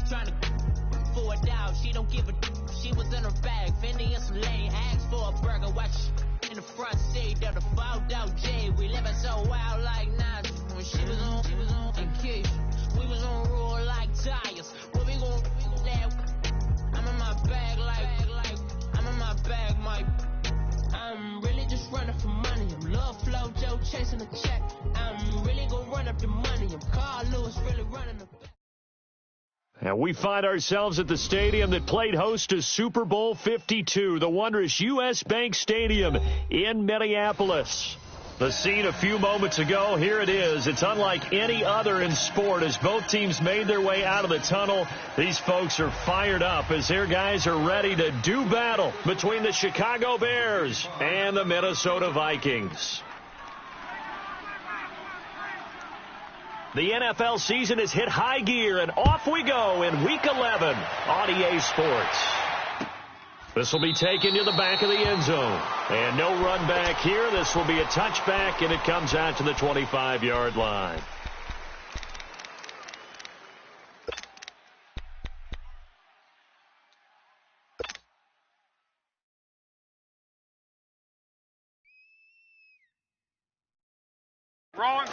trying to forward out. She don't give a she was in her bag. Fendi and some lane hags for a burger. Watch in the front seat of the fouled out J. We living so wild like Nas. When she was on vacation, we was on roll like tires. What we gon' that? I'm in my bag like I'm in my bag, Mike. I'm really just running for money. I'm Love Flow Joe chasing a check. I'm really gonna run up the money. I'm Carl Lewis really running the back. And we find ourselves at the stadium that played host to Super Bowl 52, the wondrous U.S. Bank Stadium in Minneapolis. The scene a few moments ago, here it is. It's unlike any other in sport as both teams made their way out of the tunnel. These folks are fired up as their guys are ready to do battle between the Chicago Bears and the Minnesota Vikings. The NFL season has hit high gear, and off we go in Week 11 on EA Sports. This will be taken to the back of the end zone. And no run back here. This will be a touchback, and it comes out to the 25-yard line. Wrong.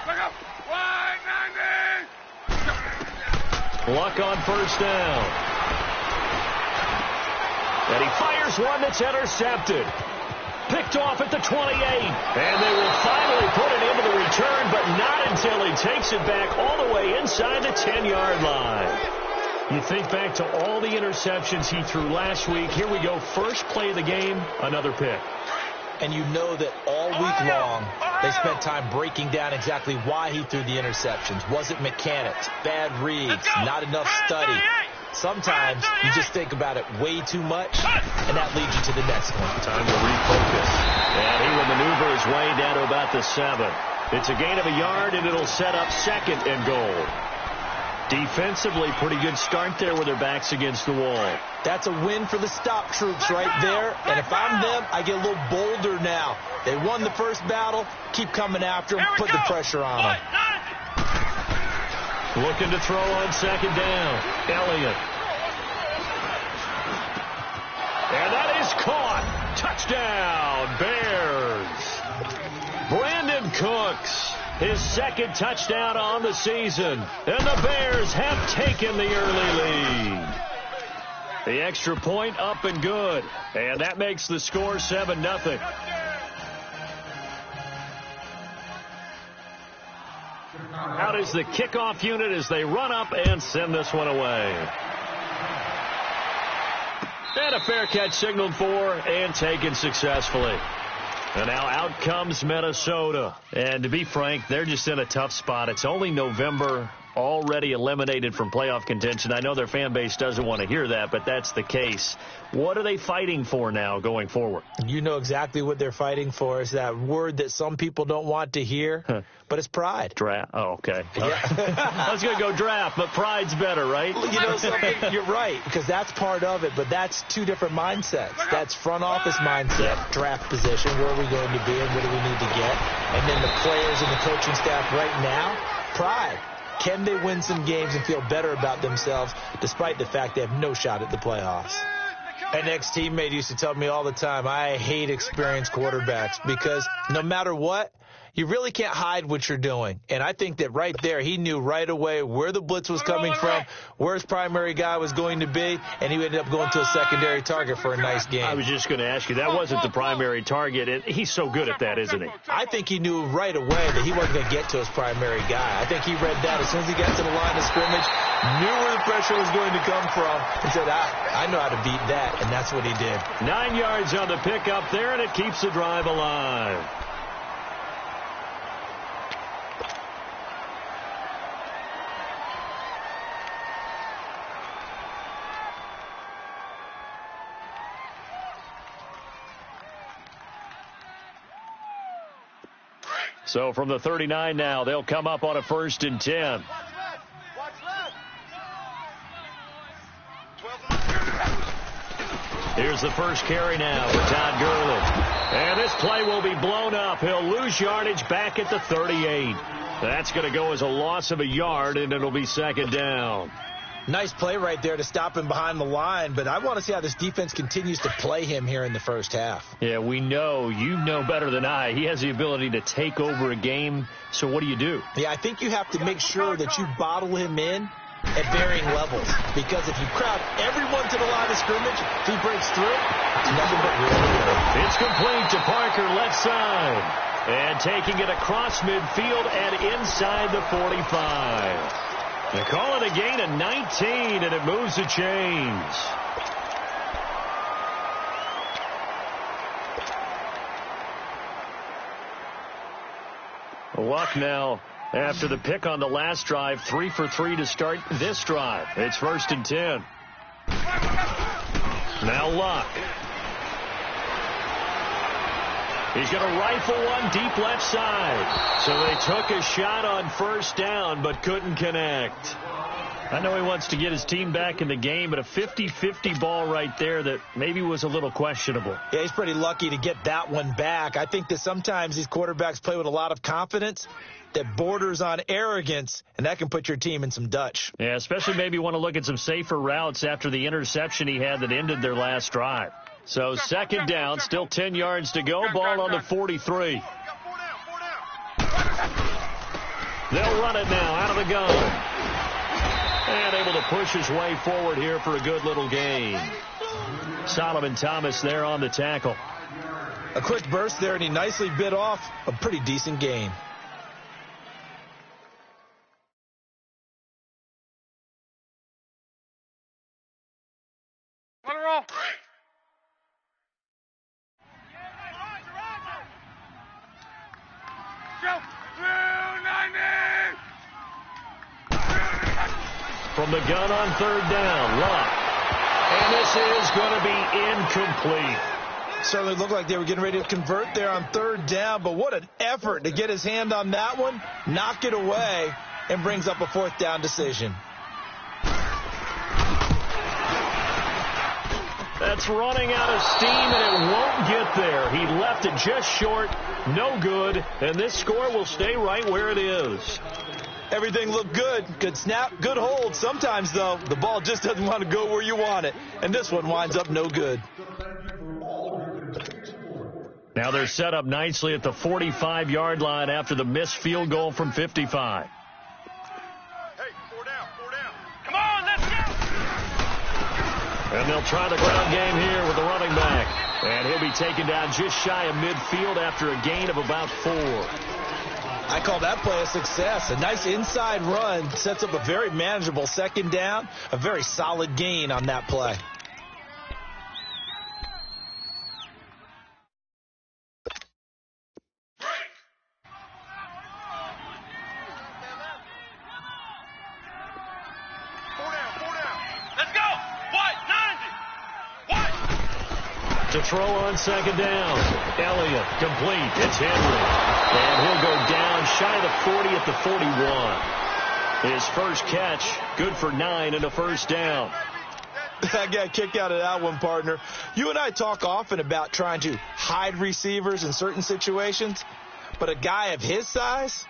Back up. 190. Luck on first down. And he fires one that's intercepted. Picked off at the 28. And they will finally put it into the return, but not until he takes it back all the way inside the 10-yard line. You think back to all the interceptions he threw last week. Here we go. First play of the game, another pick. And you know that all week long, they spent time breaking down exactly why he threw the interceptions. Was it mechanics, bad reads, not enough study? Sometimes you just think about it way too much, and that leads you to the next one. Time to refocus. And he will maneuver his way down to about the 7. It's a gain of a yard, and it'll set up second and goal. Defensively, pretty good start there with their backs against the wall. That's a win for the stop troops right there. And if I'm them, I get a little bolder now. They won the first battle. Keep coming after them. Put the pressure on them. Looking to throw on second down. Elliott. And that is caught. Touchdown, Bears. Brandon Cooks. His second touchdown on the season. And the Bears have taken the early lead. The extra point up and good. And that makes the score 7-0. Out is the kickoff unit as they run up and send this one away. And a fair catch signaled for and taken successfully. And now out comes Minnesota. And to be frank, they're just in a tough spot. It's only November, already eliminated from playoff contention. I know their fan base doesn't want to hear that, but that's the case. What are they fighting for now going forward? You know exactly what they're fighting for. Is that word that some people don't want to hear, but it's pride. Draft. Oh, okay. Yeah. I was going to go draft, but pride's better, right? You know something? You're right, because that's part of it, but that's two different mindsets. That's front office mindset, draft position, where are we going to be and what do we need to get? And then the players and the coaching staff right now, pride. Can they win some games and feel better about themselves despite the fact they have no shot at the playoffs? An ex-teammate used to tell me all the time, I hate experienced quarterbacks because no matter what, you really can't hide what you're doing. And I think that right there, he knew right away where the blitz was coming from, where his primary guy was going to be, and he ended up going to a secondary target for a nice game. I was just going to ask you, that wasn't the primary target. And he's so good at that, isn't he? I think he knew right away that he wasn't going to get to his primary guy. I think he read that as soon as he got to the line of scrimmage, knew where the pressure was going to come from, and said, I know how to beat that, and that's what he did. 9 yards on the pickup there, and it keeps the drive alive. So from the 39 now, they'll come up on a 1st and 10. Here's the first carry now for Todd Gurley. And this play will be blown up. He'll lose yardage back at the 38. That's going to go as a loss of a yard, and it'll be second down. Nice play right there to stop him behind the line, but I want to see how this defense continues to play him here in the first half. Yeah, we know. You know better than I. He has the ability to take over a game, so what do? Yeah, I think you have to make sure that you bottle him in at varying levels, because if you crowd everyone to the line of scrimmage, if he breaks through, it's nothing but real. It's complete to Parker, left side. And taking it across midfield and inside the 45. They call it a gain of 19, and it moves the chains. Luck now after the pick on the last drive, 3 for 3 to start this drive. It's 1st and 10. Now Luck. He's going to rifle one deep left side. So they took a shot on first down, but couldn't connect. I know he wants to get his team back in the game, but a 50-50 ball right there that maybe was a little questionable. Yeah, he's pretty lucky to get that one back. I think that sometimes these quarterbacks play with a lot of confidence that borders on arrogance, and that can put your team in some Dutch. Yeah, especially maybe want to look at some safer routes after the interception he had that ended their last drive. So second down, still 10 yards to go. Ball on the 43. They'll run it now out of the gun. And able to push his way forward here for a good little gain. Solomon Thomas there on the tackle. A quick burst there, and he nicely bit off a pretty decent gain. Let it roll. From the gun on third down, Luck. And this is going to be incomplete. Certainly looked like they were getting ready to convert there on third down, but what an effort to get his hand on that one, knock it away, and brings up a 4th down decision. That's running out of steam, and it won't get there. He left it just short, no good, and this score will stay right where it is. Everything looked good. Good snap, good hold. Sometimes, though, the ball just doesn't want to go where you want it, and this one winds up no good. Now they're set up nicely at the 45-yard line after the missed field goal from 55. Hey, 4 down. Come on, let's go. And they'll try the ground game here with the running back. And he'll be taken down just shy of midfield after a gain of about 4. I call that play a success. A nice inside run sets up a very manageable second down. A very solid gain on that play. To throw on second down. Elliott complete. It's Henry. And he'll go down shy of the 40 at the 41. His first catch, good for 9 and a first down. I got a kick out of that one, partner. You and I talk often about trying to hide receivers in certain situations, but a guy of his size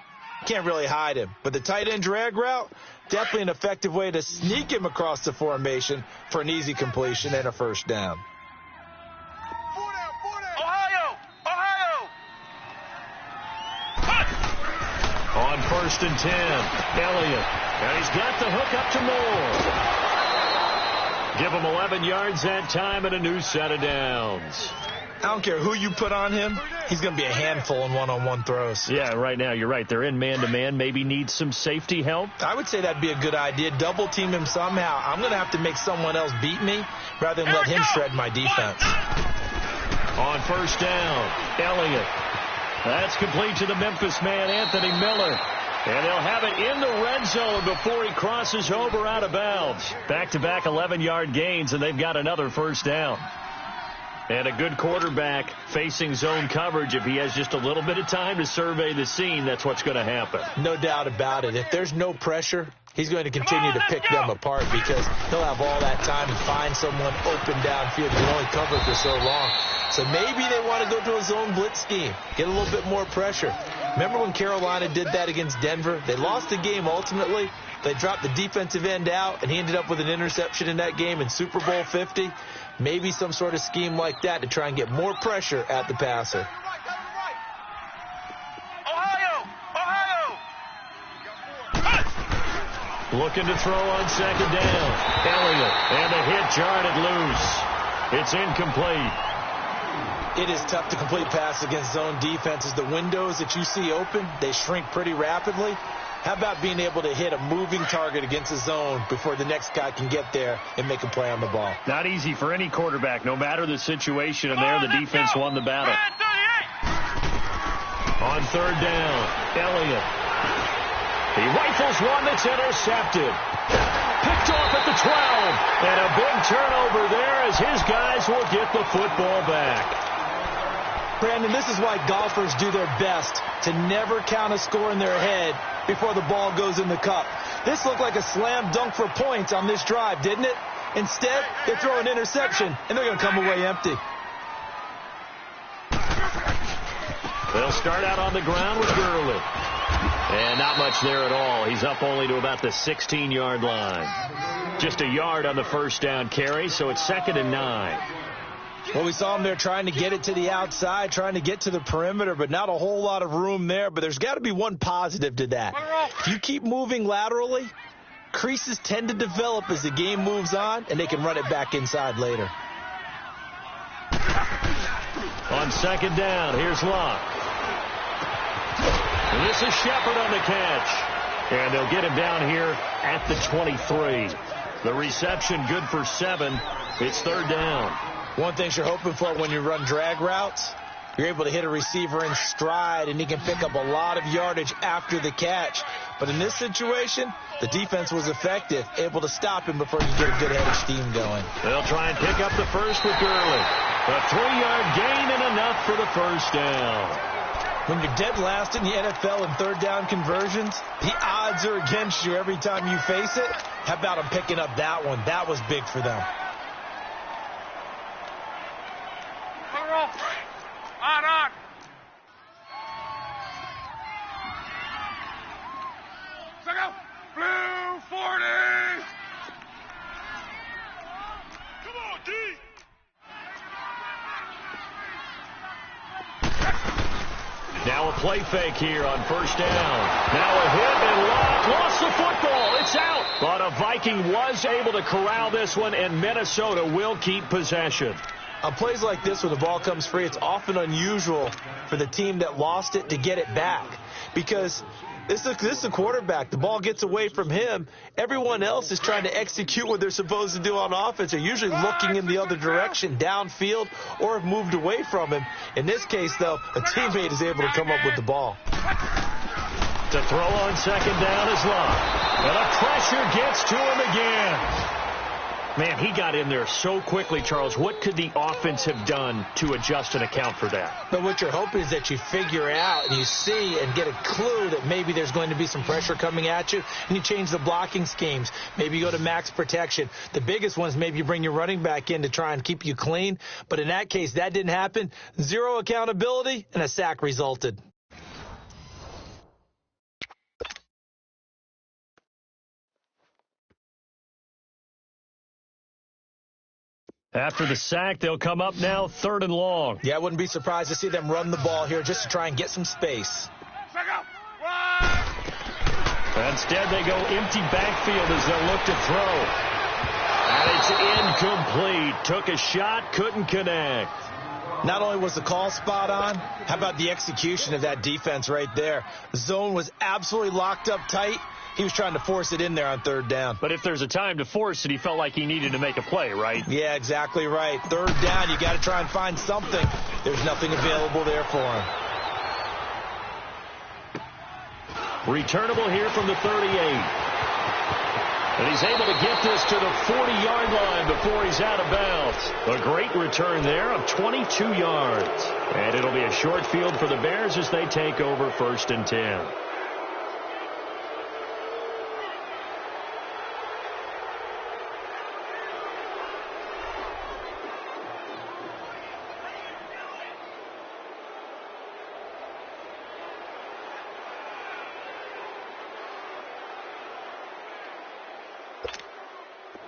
can't really hide him. But the tight end drag route, definitely an effective way to sneak him across the formation for an easy completion and a first down. On 1st and 10, Elliott. And he's got the hook up to Moore. Give him 11 yards that time and a new set of downs. I don't care who you put on him. He's going to be a handful in one-on-one throws. Yeah, right now you're right. They're in man-to-man. Maybe need some safety help. I would say that'd be a good idea. Double team him somehow. I'm going to have to make someone else beat me rather than let him shred my defense. On first down, Elliott. That's complete to the Memphis man, Anthony Miller. And they'll have it in the red zone before he crosses over out of bounds. Back-to-back 11-yard gains, and they've got another first down. And a good quarterback facing zone coverage. If he has just a little bit of time to survey the scene, that's what's going to happen. No doubt about it. If there's no pressure, he's going to continue to pick them apart because he'll have all that time to find someone open downfield. You can only cover for so long. So maybe they want to go to a zone blitz scheme, get a little bit more pressure. Remember when Carolina did that against Denver? They lost the game ultimately. They dropped the defensive end out, and he ended up with an interception in that game in Super Bowl 50. Maybe some sort of scheme like that to try and get more pressure at the passer. Looking to throw on second down. Elliott, and the hit jarred it loose. It's incomplete. It is tough to complete pass against zone defenses. The windows that you see open, they shrink pretty rapidly. How about being able to hit a moving target against a zone before the next guy can get there and make a play on the ball? Not easy for any quarterback, no matter the situation, and there the defense won the battle. On third down, Elliott. He rifles one that's intercepted. Picked off at the 12. And a big turnover there as his guys will get the football back. Brandon, this is why golfers do their best to never count a score in their head before the ball goes in the cup. This looked like a slam dunk for points on this drive, didn't it? Instead, they throw an interception, and they're going to come away empty. They'll start out on the ground with Gurley. And not much there at all. He's up only to about the 16-yard line. Just a yard on the first down carry, so it's 2nd and 9. Well, we saw him there trying to get it to the outside, trying to get to the perimeter, but not a whole lot of room there. But there's got to be one positive to that. If you keep moving laterally, creases tend to develop as the game moves on, and they can run it back inside later. On second down, here's Locke. And this is Shepard on the catch. And they'll get him down here at the 23. The reception good for 7. It's 3rd down. One thing you're hoping for when you run drag routes, you're able to hit a receiver in stride, and he can pick up a lot of yardage after the catch. But in this situation, the defense was effective, able to stop him before you get a good head of steam going. They'll try and pick up the first with Gurley. A 3-yard gain and enough for the first down. When you're dead last in the NFL in 3rd down conversions, the odds are against you every time you face it. How about them picking up that one? That was big for them. On. Second out. Blue 40. Come on, D. Now a play fake here on first down. Now a hit and Locke lost the football. It's out. But a Viking was able to corral this one, and Minnesota will keep possession. On plays like this where the ball comes free, it's often unusual for the team that lost it to get it back. Because this is a quarterback. The ball gets away from him. Everyone else is trying to execute what they're supposed to do on offense. They're usually looking in the other direction, downfield, or have moved away from him. In this case, though, a teammate is able to come up with the ball. To throw on second down is Locke. And the pressure gets to him again. Man, he got in there so quickly, Charles. What could the offense have done to adjust and account for that? But what you're hoping is that you figure out and you see and get a clue that maybe there's going to be some pressure coming at you, and you change the blocking schemes. Maybe you go to max protection. The biggest one is maybe you bring your running back in to try and keep you clean. But in that case, that didn't happen. 0 accountability, and a sack resulted. After the sack, they'll come up now 3rd and long. Yeah, I wouldn't be surprised to see them run the ball here just to try and get some space. Instead, they go empty backfield as they'll look to throw. And it's incomplete. Took a shot, couldn't connect. Not only was the call spot on, how about the execution of that defense right there? The zone was absolutely locked up tight. He was trying to force it in there on 3rd down. But if there's a time to force it, he felt like he needed to make a play, right? Yeah, exactly right. 3rd down, you got to try and find something. There's nothing available there for him. Returnable here from the 38. And he's able to get this to the 40-yard line before he's out of bounds. A great return there of 22 yards. And it'll be a short field for the Bears as they take over 1st and 10.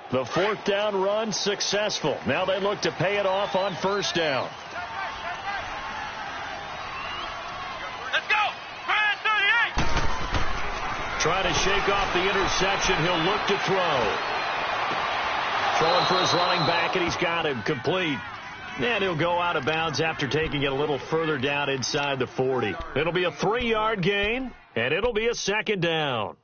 The 4th down run successful. Now they look to pay it off on 1st down. Let's go! Brand 38! Try to shake off the interception. He'll look to throw. Throwing for his running back, and he's got him complete. And he'll go out of bounds after taking it a little further down inside the 40. It'll be a 3-yard gain, and it'll be a 2nd down.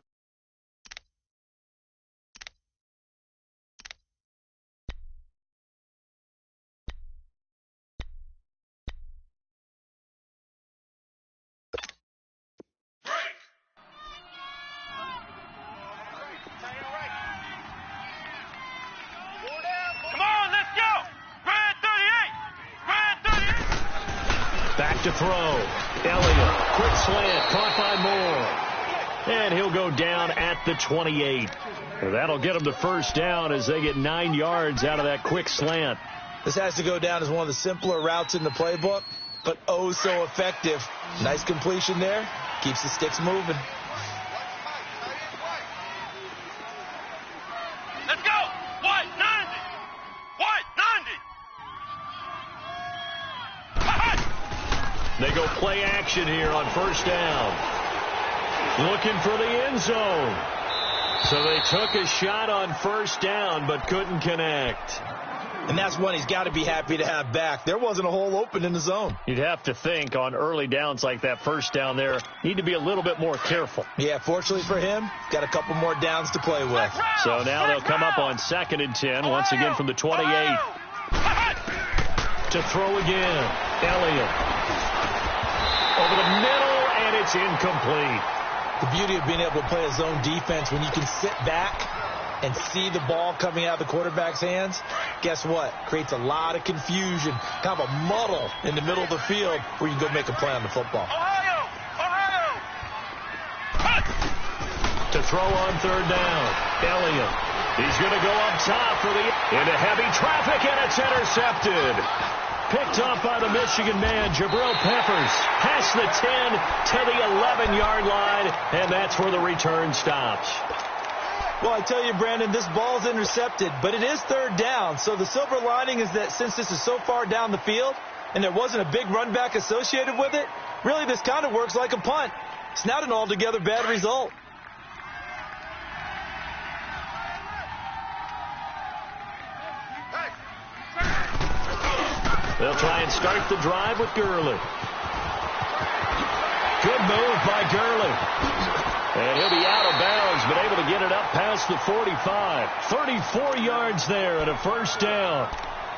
To throw. Elliott. Quick slant. Caught by Moore. And he'll go down at the 28. That'll get him the 1st down as they get 9 yards out of that quick slant. This has to go down as one of the simpler routes in the playbook, but oh so effective. Nice completion there. Keeps the sticks moving. Let's go! White 90! White 90! They go play action here on 1st down. Looking for the end zone. So they took a shot on 1st down but couldn't connect. And that's one he's got to be happy to have back. There wasn't a hole open in the zone. You'd have to think on early downs like that 1st down there, need to be a little bit more careful. Yeah, fortunately for him, got a couple more downs to play with. So now they'll come up on 2nd and 10, once again from the 28. To throw again. Elliott. Over the middle, and it's incomplete. The beauty of being able to play a zone defense when you can sit back and see the ball coming out of the quarterback's hands, guess what? Creates a lot of confusion, kind of a muddle in the middle of the field where you can go make a play on the football. Ohio! To throw on 3rd down. Elliott. He's going to go up top for the into heavy traffic, and it's intercepted. Picked off by the Michigan man, Jabril Peppers. Past the 10 to the 11-yard line, and that's where the return stops. Well, I tell you, Brandon, this ball's intercepted, but it is 3rd down. So the silver lining is that since this is so far down the field and there wasn't a big run back associated with it, really this kind of works like a punt. It's not an altogether bad result. They'll try and start the drive with Gurley. Good move by Gurley. And he'll be out of bounds, but able to get it up past the 45. 34 yards there and a 1st down.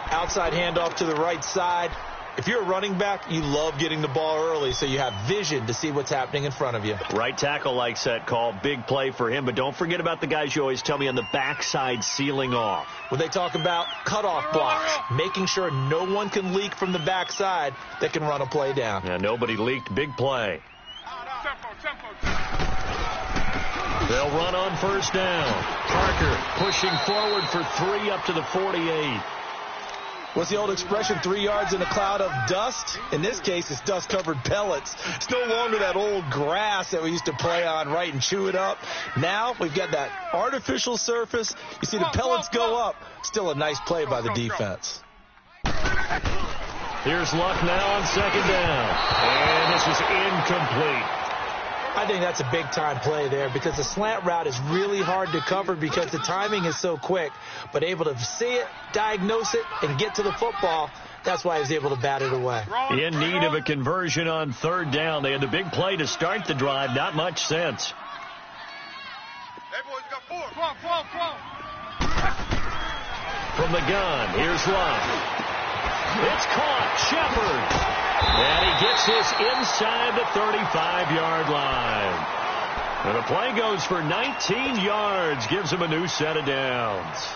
Outside handoff to the right side. If you're a running back, you love getting the ball early so you have vision to see what's happening in front of you. Right tackle likes that call. Big play for him. But don't forget about the guys you always tell me on the backside sealing off. When they talk about cutoff blocks, making sure no one can leak from the backside that can run a play down. Yeah, nobody leaked. Big play. They'll run on 1st down. Parker pushing forward for 3 up to the 48. What's the old expression, 3 yards in a cloud of dust? In this case, it's dust-covered pellets. It's no longer that old grass that we used to play on, right, and chew it up. Now we've got that artificial surface. You see the pellets go up. Still a nice play by the defense. Here's Luck now on 2nd down. And this is incomplete. I think that's a big-time play there because the slant route is really hard to cover because the timing is so quick. But able to see it, diagnose it, and get to the football, that's why he was able to bat it away. In need of a conversion on 3rd down. They had the big play to start the drive. Not much sense. Hey, boys, got 4. Come on. From the gun, here's Luck. It's caught. Shepard. And he gets this inside the 35-yard line. And the play goes for 19 yards. Gives him a new set of downs.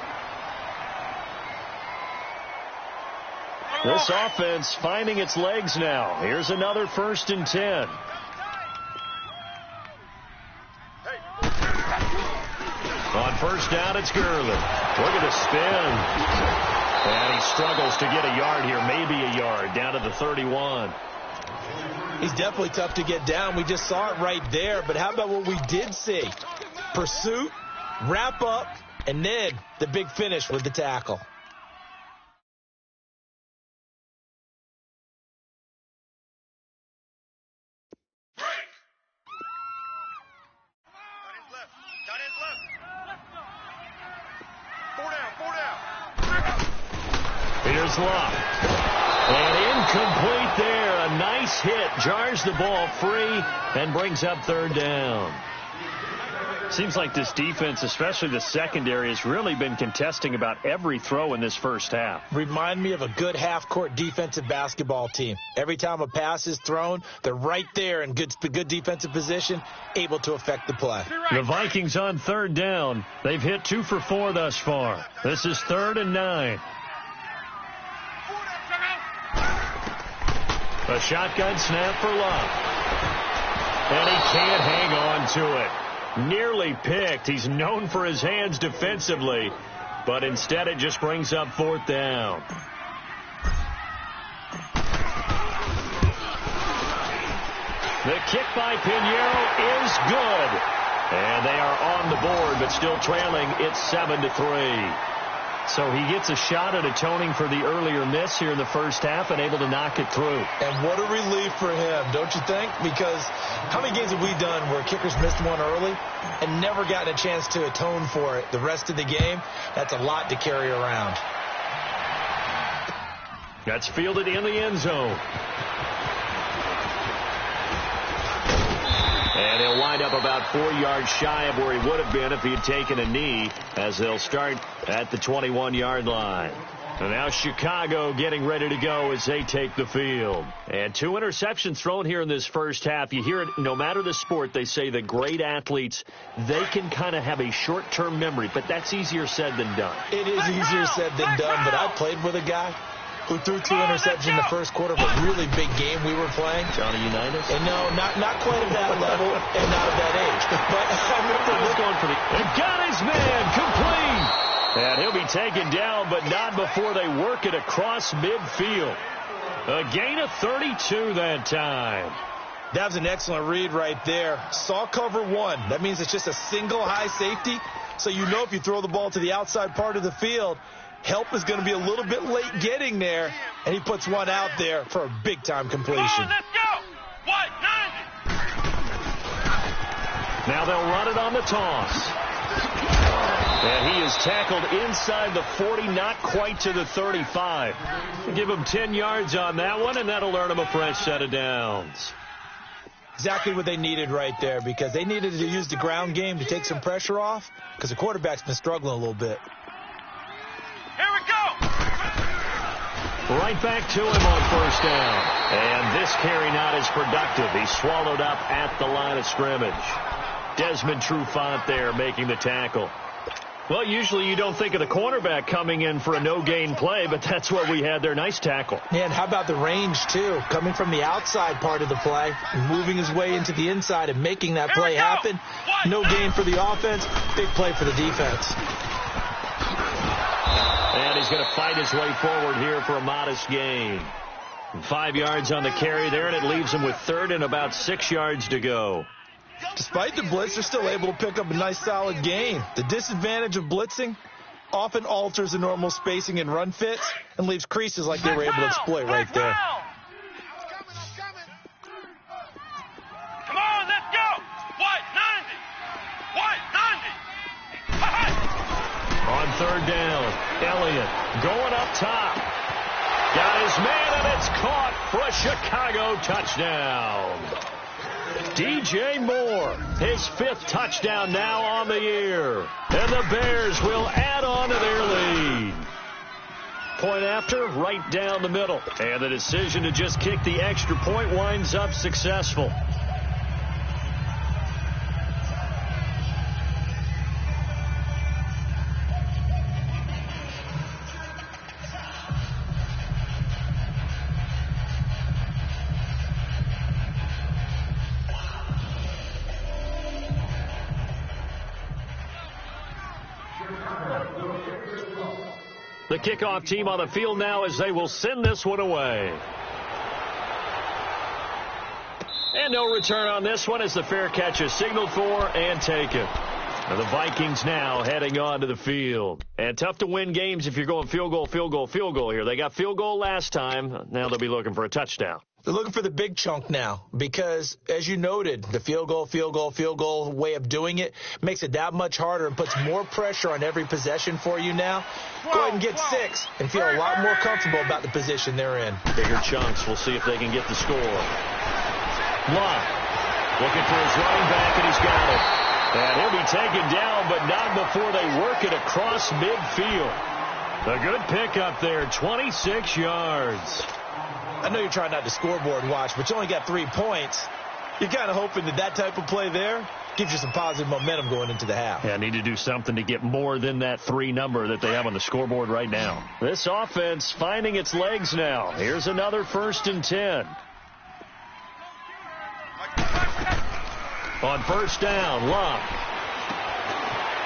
This offense finding its legs now. Here's another 1st and 10. On 1st down, it's Gurley. Look at the spin. And he struggles to get a yard here, maybe a yard, down to the 31. He's definitely tough to get down. We just saw it right there. But how about what we did see? Pursuit, wrap up, And then the big finish with the tackle. Here's Love. And incomplete there. A nice hit. Jars the ball free and brings up third down. Seems like this defense, especially the secondary, has really been contesting about every throw in this first half. Remind me of a good half-court defensive basketball team. Every time a pass is thrown, they're right there in good defensive position, able to affect the play. The Vikings on third down. They've hit 2 for 4 thus far. This is 3rd and 9. A shotgun snap for Love. And he can't hang on to it. Nearly picked. He's known for his hands defensively, but instead it just brings up 4th down. The kick by Pinheiro is good. And they are on the board, but still trailing. It's 7-3. So he gets a shot at atoning for the earlier miss here in the first half and able to knock it through. And what a relief for him, don't you think? Because how many games have we done where kickers missed one early and never gotten a chance to atone for it the rest of the game? That's a lot to carry around. That's fielded in the end zone. And he'll wind up about 4 yards shy of where he would have been if he had taken a knee, as they'll start at the 21-yard line. And now Chicago getting ready to go as they take the field. And 2 interceptions thrown here in this first half. You hear it, no matter the sport, they say that great athletes, they can kind of have a short-term memory, but that's easier said than done. It is easier said than done, but I played with a guy who threw 2 interceptions in the first quarter of a really big game we were playing. Johnny Unitas? And no, not quite at that level and not at that age. But I remember going for the... And got his man complete! And he'll be taken down, but not before they work it across midfield. A gain of 32 that time. That was an excellent read right there. Saw cover 1. That means it's just a single high safety. So you know if you throw the ball to the outside part of the field, help is going to be a little bit late getting there, and he puts one out there for a big-time completion. Come on, let's go! What? 90! Now they'll run it on the toss. And he is tackled inside the 40, not quite to the 35. Give him 10 yards on that one, and that'll earn him a fresh set of downs. Exactly what they needed right there, because they needed to use the ground game to take some pressure off, because the quarterback's been struggling a little bit. Here we go! Right back to him on first down. And this carry not as productive. He's swallowed up at the line of scrimmage. Desmond Trufant there making the tackle. Well, usually you don't think of the cornerback coming in for a no-gain play, but that's what we had there. Nice tackle. Yeah, and how about the range, too? Coming from the outside part of the play, moving his way into the inside and making that play happen. No gain for the offense, big play for the defense. And he's going to fight his way forward here for a modest gain. 5 yards on the carry there, and it leaves him with 3rd and about 6 yards to go. Despite the blitz, they're still able to pick up a nice, solid gain. The disadvantage of blitzing often alters the normal spacing and run fits and leaves creases like they were able to exploit right there. Come on, let's go! What? 90! What? 90! On 3rd down, Elliott going up top. Got his man, and it's caught for a Chicago touchdown. DJ Moore, his 5th touchdown now on the year. And the Bears will add on to their lead. Point after, right down the middle. And the decision to just kick the extra point winds up successful. The kickoff team on the field now as they will send this one away. And no return on this one as the fair catch is signaled for and taken. And the Vikings now heading on to the field. And tough to win games if you're going field goal, field goal, field goal here. They got field goal last time. Now they'll be looking for a touchdown. They're looking for the big chunk now because, as you noted, the field goal way of doing it makes it that much harder and puts more pressure on every possession for you now. Go ahead and get 6 and feel a lot more comfortable about the position they're in. Bigger chunks. We'll see if they can get the score. Love looking for his running back, and he's got it. And he'll be taken down, but not before they work it across midfield. A good pickup there, 26 yards. I know you're trying not to scoreboard watch, but you only got 3 points. You're kind of hoping that type of play there gives you some positive momentum going into the half. Yeah, need to do something to get more than that 3 number that they have on the scoreboard right now. This offense finding its legs now. Here's another 1st and 10. On 1st down, Love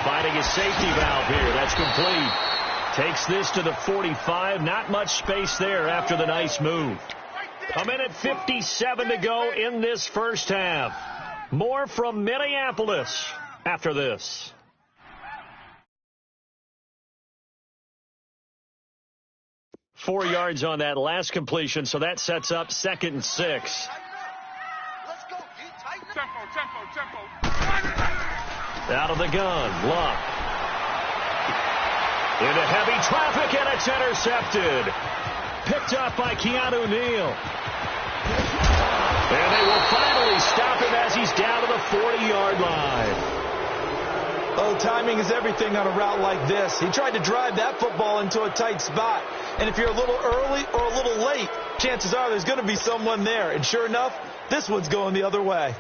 finding his safety valve here. That's complete. Takes this to the 45. Not much space there after the nice move. 1:57 to go in this first half. More from Minneapolis after this. Four yards on that last completion, so that sets up 2nd and 6. Tempo. Out of the gun, Luck. Into heavy traffic, and it's intercepted. Picked up by Keanu Neal. And they will finally stop him as he's down to the 40-yard line. Oh, timing is everything on a route like this. He tried to drive that football into a tight spot. And if you're a little early or a little late, chances are there's going to be someone there. And sure enough, this one's going the other way.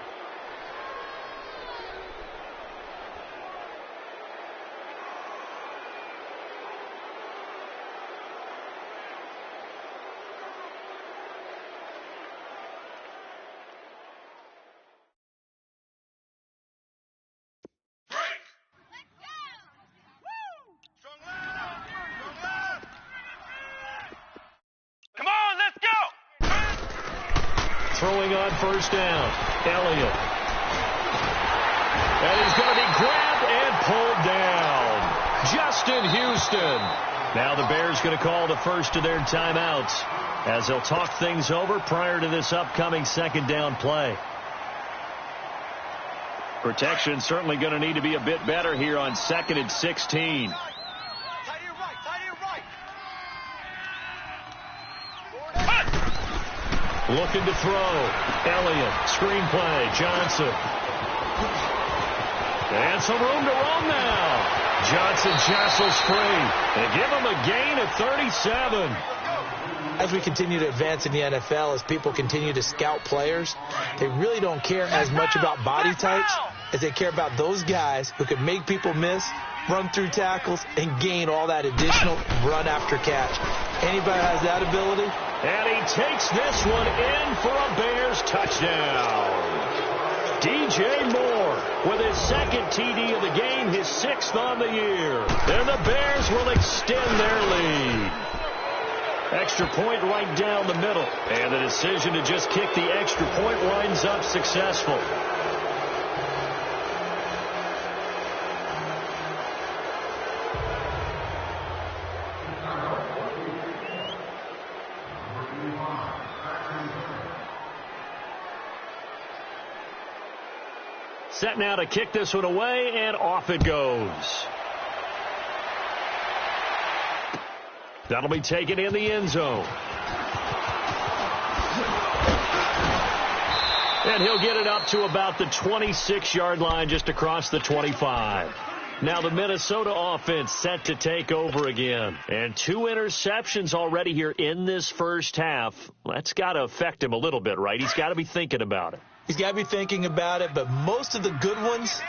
Throwing on 1st down, Elliott. And he's going to be grabbed and pulled down. Justin Houston. Now the Bears going to call the first of their timeouts as they'll talk things over prior to this upcoming 2nd down play. Protection certainly going to need to be a bit better here on 2nd and 16. Looking to throw. Elliott. Screen play. Johnson. And some room to run now. Johnson jostles free. And give him a gain of 37. As we continue to advance in the NFL, as people continue to scout players, they really don't care as much about body types as they care about those guys who can make people miss, run through tackles, and gain all that additional run after catch. Anybody has that ability? And he takes this one in for a Bears touchdown. DJ Moore with his 2nd TD of the game, his 6th on the year. And the Bears will extend their lead. Extra point right down the middle. And the decision to just kick the extra point winds up successful. Set now to kick this one away, and off it goes. That'll be taken in the end zone. And he'll get it up to about the 26-yard line, just across the 25. Now the Minnesota offense set to take over again. And 2 interceptions already here in this first half. That's got to affect him a little bit, right? He's got to be thinking about it. He's got to be thinking about it, but most of the good ones,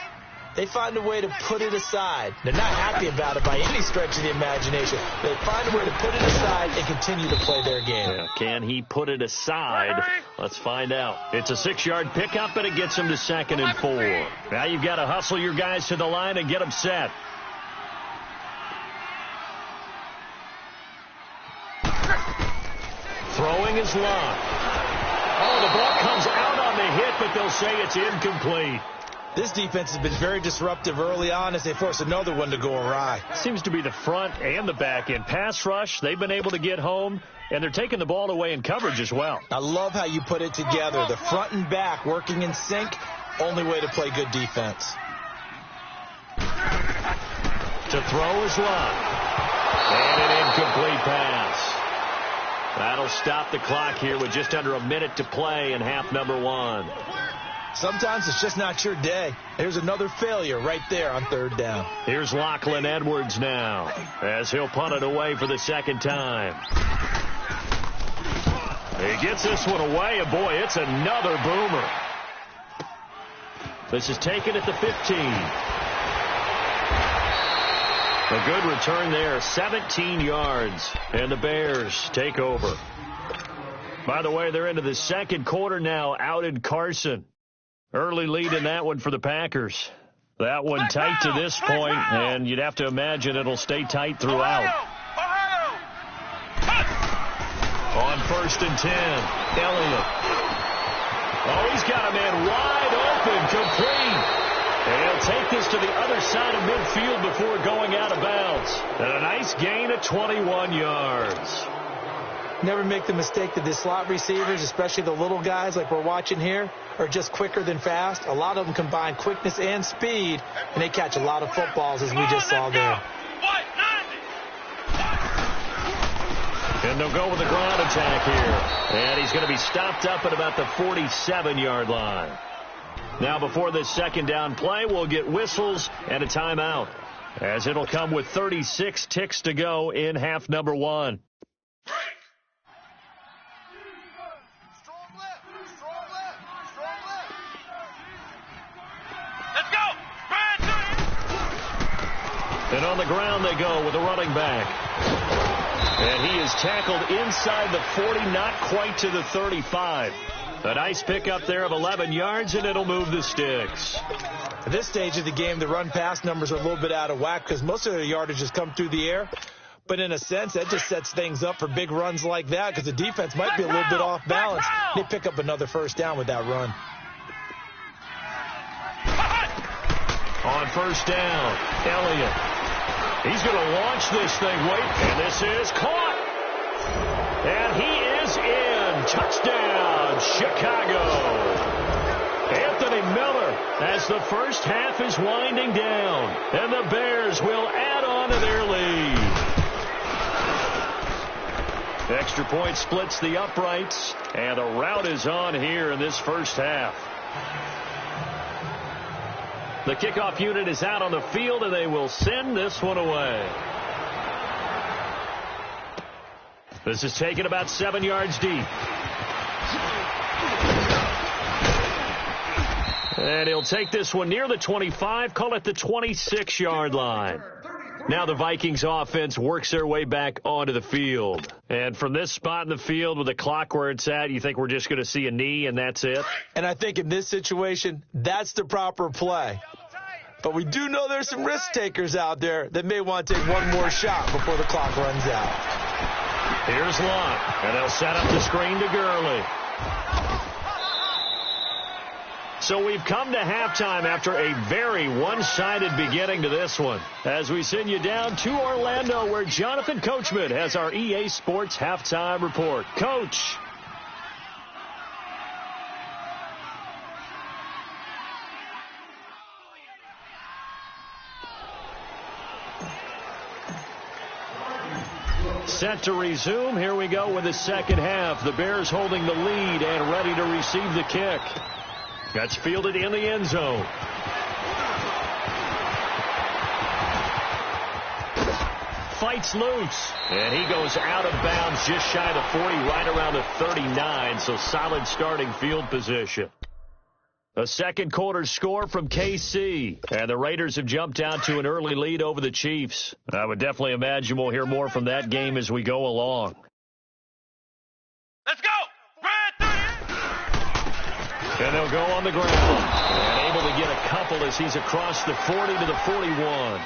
they find a way to put it aside. They're not happy about it by any stretch of the imagination. They find a way to put it aside and continue to play their game. Yeah, can he put it aside? Let's find out. It's a 6-yard pickup, and it gets him to 2nd and 4. Now you've got to hustle your guys to the line and get them set. Throwing is Love. Oh, the ball comes out on the hit, but they'll say it's incomplete. This defense has been very disruptive early on as they force another one to go awry. Seems to be the front and the back end. Pass rush, they've been able to get home, and they're taking the ball away in coverage as well. I love how you put it together. The front and back working in sync, only way to play good defense. To throw is Love. And an incomplete pass. That'll stop the clock here with just under a minute to play in half number 1. Sometimes it's just not your day. Here's another failure right there on third down. Here's Lachlan Edwards now as he'll punt it away for the second time. He gets this one away, and boy, it's another boomer. This is taken at the 15. A good return there, 17 yards, and the Bears take over. By the way, they're into the second quarter now out in Carson. Early lead in that one for the Packers. That one tight to this point, and you'd have to imagine it'll stay tight throughout. On 1st and 10, Elliott. Oh, he's got a man wide open, complete. And he'll take this to the other side of midfield before going out of bounds. And a nice gain of 21 yards. Never make the mistake that the slot receivers, especially the little guys like we're watching here, are just quicker than fast. A lot of them combine quickness and speed, and they catch a lot of footballs, as we just saw there. And they'll go with the ground attack here. And he's going to be stopped up at about the 47-yard line. Now, before this second down play, we'll get whistles and a timeout, as it'll come with 36 ticks to go in half number 1. And on the ground they go with a running back. And he is tackled inside the 40, not quite to the 35. A nice pickup there of 11 yards, and it'll move the sticks. At this stage of the game, the run-pass numbers are a little bit out of whack because most of their yardage has come through the air. But in a sense, that just sets things up for big runs like that because the defense might be a little bit off balance. They pick up another first down with that run. On 1st down, Elliott. He's going to launch this thing. And this is caught. And he is in. Touchdown, Chicago. Anthony Miller as the first half is winding down. And the Bears will add on to their lead. Extra point splits the uprights. And the rout is on here in this first half. The kickoff unit is out on the field, and they will send this one away. This is taken about 7 yards deep. And he'll take this one near the 25, call it the 26-yard line. Now the Vikings offense works their way back onto the field. And from this spot in the field with the clock where it's at, you think we're just going to see a knee and that's it? And I think in this situation, that's the proper play. But we do know there's some risk takers out there that may want to take one more shot before the clock runs out. Here's Locke, and they'll set up the screen to Gurley. So we've come to halftime after a very one-sided beginning to this one, as we send you down to Orlando, where Jonathan Coachman has our EA Sports halftime report. Coach. Set to resume. Here we go with the second half. The Bears holding the lead and ready to receive the kick. That's fielded in the end zone. Fights loose. And he goes out of bounds just shy of the 40, right around the 39. So solid starting field position. A second quarter score from KC. And the Raiders have jumped out to an early lead over the Chiefs. I would definitely imagine we'll hear more from that game as we go along. Let's go! And they'll go on the ground. And able to get a couple as he's across the 40 to the 41.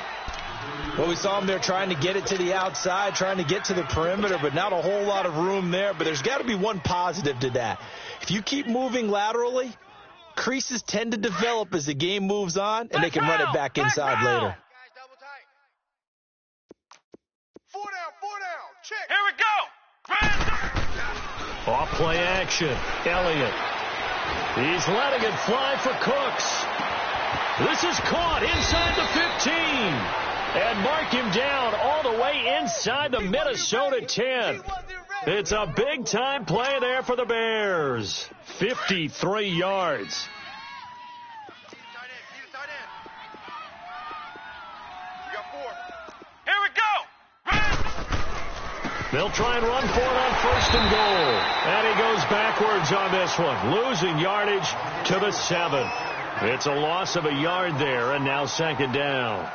Well, we saw him there trying to get it to the outside, trying to get to the perimeter, but not a whole lot of room there. But there's got to be one positive to that. If you keep moving laterally, creases tend to develop as the game moves on, and they can run it back inside later. Guys, double tight. 4 down. Check. Here we go. Off play action. Elliott. He's letting it fly for Cooks. This is caught inside the 15. And mark him down all the way inside the Minnesota 10. It's a big-time play there for the Bears. 53 yards. Keep it tight end. We got 4. Here we go. They'll try and run for it on 1st and goal. And he goes backwards on this one, losing yardage to the 7. It's a loss of a yard there, and now 2nd down.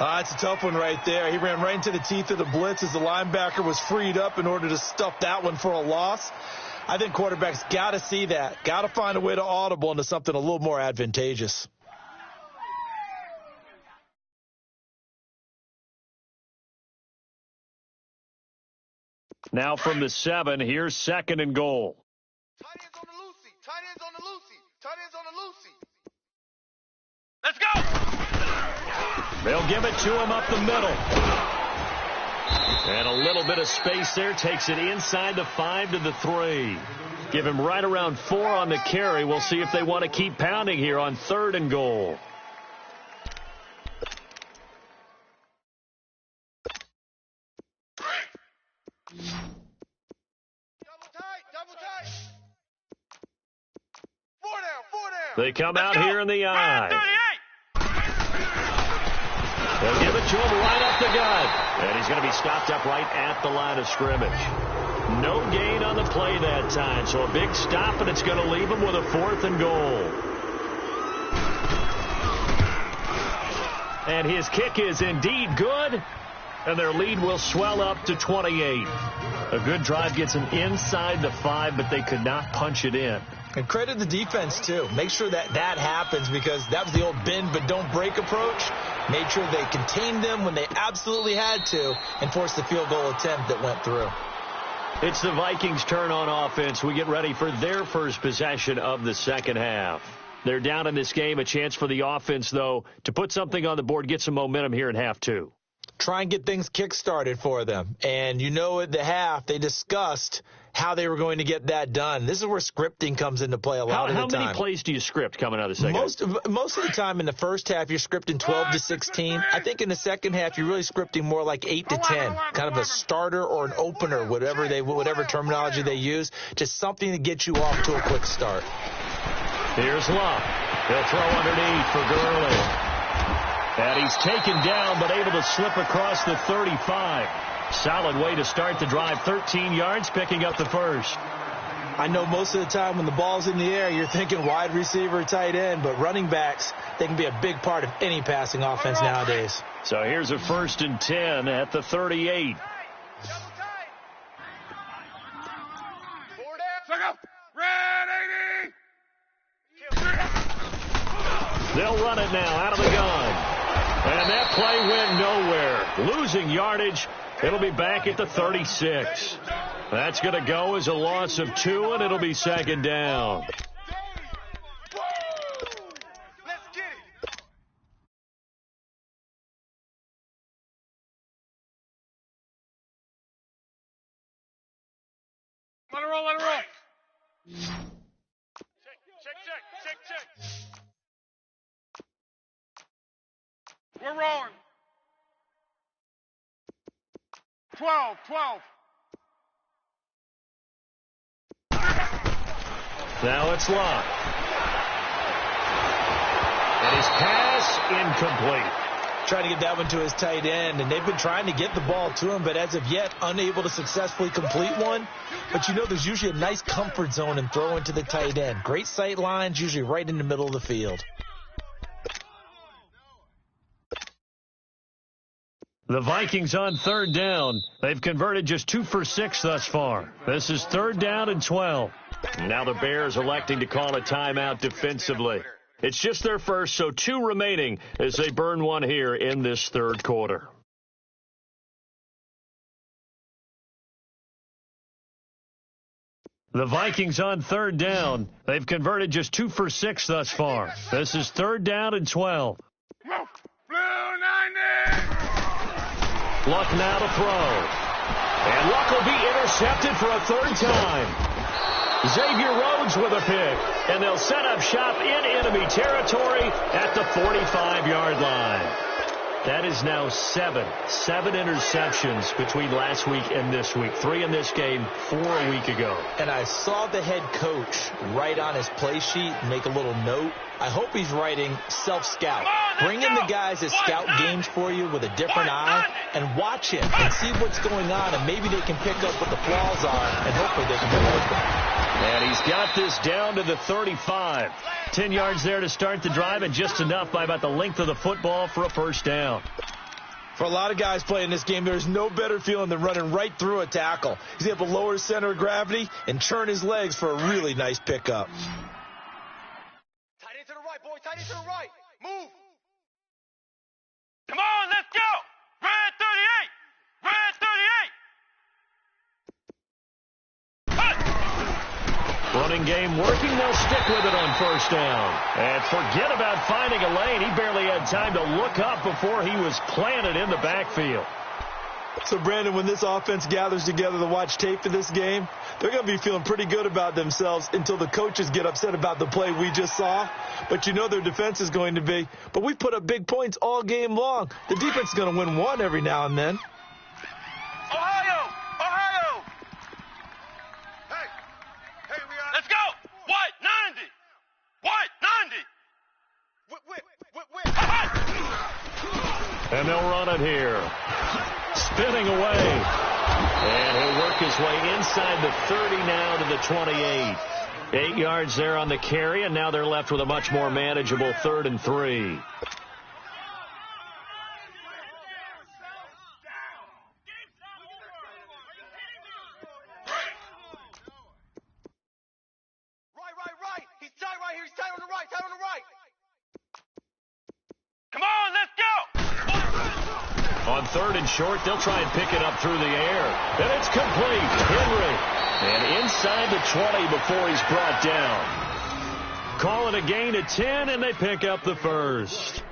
It's a tough one right there. He ran right into the teeth of the blitz as the linebacker was freed up in order to stuff that one for a loss. I think quarterbacks got to see that. Got to find a way to audible into something a little more advantageous. Now from the 7, here's 2nd and goal. Tight ends on the Lucy. Tight ends on the Lucy. Tight ends on the Lucy. Let's go. They'll give it to him up the middle. And a little bit of space there takes it inside the 5 to the 3. Give him right around 4 on the carry. We'll see if they want to keep pounding here on 3rd and goal. Double tight. 4 down. They come out here in the eye. 38. They'll give it to him right up the gut. And he's going to be stopped up right at the line of scrimmage. No gain on the play that time. So a big stop, and it's going to leave him with a 4th and goal. And his kick is indeed good. And their lead will swell up to 28. A good drive gets them inside the 5, but they could not punch it in. And credit the defense, too. Make sure that happens, because that was the old bend but don't break approach. Made sure they contained them when they absolutely had to and forced the field goal attempt that went through. It's the Vikings' turn on offense. We get ready for their first possession of the second half. They're down in this game. A chance for the offense, though, to put something on the board, get some momentum here in half 2. Try and get things kick-started for them. And at the half, they discussed how they were going to get that done. This is where scripting comes into play a lot of the time. How many plays do you script coming out of the second? Most of the time in the first half, you're scripting 12 to 16. I think in the second half, you're really scripting more like 8 to 10, kind of a starter or an opener, whatever terminology they use, just something to get you off to a quick start. Here's Love. He'll throw underneath for Gurley. And he's taken down, but able to slip across the 35. Solid way to start the drive. 13 yards, picking up the first. I know most of the time when the ball's in the air, you're thinking wide receiver, tight end, but running backs, they can be a big part of any passing offense nowadays. So here's a 1st and 10 at the 38. They'll run it now out of the gun. And that play went nowhere. Losing yardage. It'll be back at the 36. That's going to go as a loss of 2, and it'll be 2nd down. Let's get it. Let it roll. Check. We're rolling. 12. Now it's Locke. And his pass incomplete. Trying to get that one to his tight end, and they've been trying to get the ball to him, but as of yet, unable to successfully complete one. But there's usually a nice comfort zone in throwing to the tight end. Great sight lines, usually right in the middle of the field. The Vikings on 3rd down. They've converted just 2 for 6 thus far. This is 3rd down and 12. Now the Bears electing to call a timeout defensively. It's just their first, so 2 remaining as they burn one here in this 3rd quarter. The Vikings on third down. They've converted just 2 for 6 thus far. This is 3rd down and 12. Blue 90! Luck now to throw. And Luck will be intercepted for a 3rd time. Xavier Rhodes with a pick. And they'll set up shop in enemy territory at the 45-yard line. That is now 7 interceptions between last week and this week. 3 in this game, 4 a week ago. And I saw the head coach write on his play sheet, make a little note. I hope he's writing self-scout. Bring in the guys that scout games for you with a different eye and watch him and see what's going on, and maybe they can pick up what the flaws are, and hopefully they can promote them. And he's got this down to the 35. 10 yards there to start the drive, and just enough by about the length of the football for a 1st down. For a lot of guys playing this game, there's no better feeling than running right through a tackle. He's able to lower his center of gravity and churn his legs for a really nice pickup. Tight end to the right, boy. Tight end to the right. Move. Come on, let's go! Red 38! Red 38! Running game working. They'll stick with it on 1st down. And forget about finding a lane. He barely had time to look up before he was planted in the backfield. So, Brandon, when this offense gathers together to watch tape for this game, they're going to be feeling pretty good about themselves until the coaches get upset about the play we just saw. But you know their defense is going to be. But we put up big points all game long. The defense is going to win one every now and then. Ohio! Ohio! Hey, we got Let's go! White 90! White 90! And they'll run it here. Spinning away. And he'll work his way inside the 30 now to the 28. 8 yards there on the carry, and now they're left with a much more manageable 3rd and 3. right. He's tight right here. He's tight on the right. Tight on the right. Come on, let's go! On 3rd and short, they'll try and pick it up through the air. And it's complete. Henry. And inside the 20 before he's brought down. Call it a gain of 10, and they pick up the first.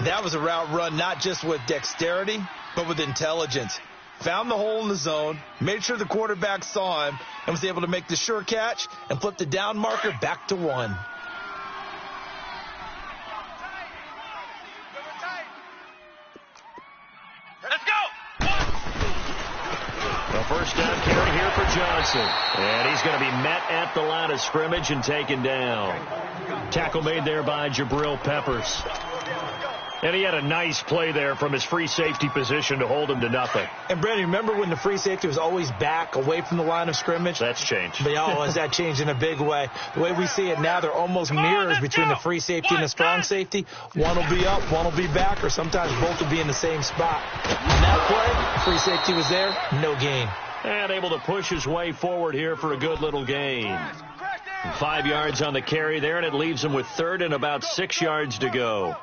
That was a route run not just with dexterity, but with intelligence. Found the hole in the zone, made sure the quarterback saw him, and was able to make the sure catch and flip the down marker back to 1. Let's go! The first down carry here for Johnson. And he's going to be met at the line of scrimmage and taken down. Tackle made there by Jabril Peppers. And he had a nice play there from his free safety position to hold him to nothing. And, Brandon, remember when the free safety was always back away from the line of scrimmage? That's changed. But, has that changed in a big way? The way we see it now, they're almost mirrors between the free safety and the strong safety. One will be up, one will be back, or sometimes both will be in the same spot. On that play, free safety was there, no gain. And able to push his way forward here for a good little gain. 5 yards on the carry there, and it leaves him with 3rd and about 6 yards to go.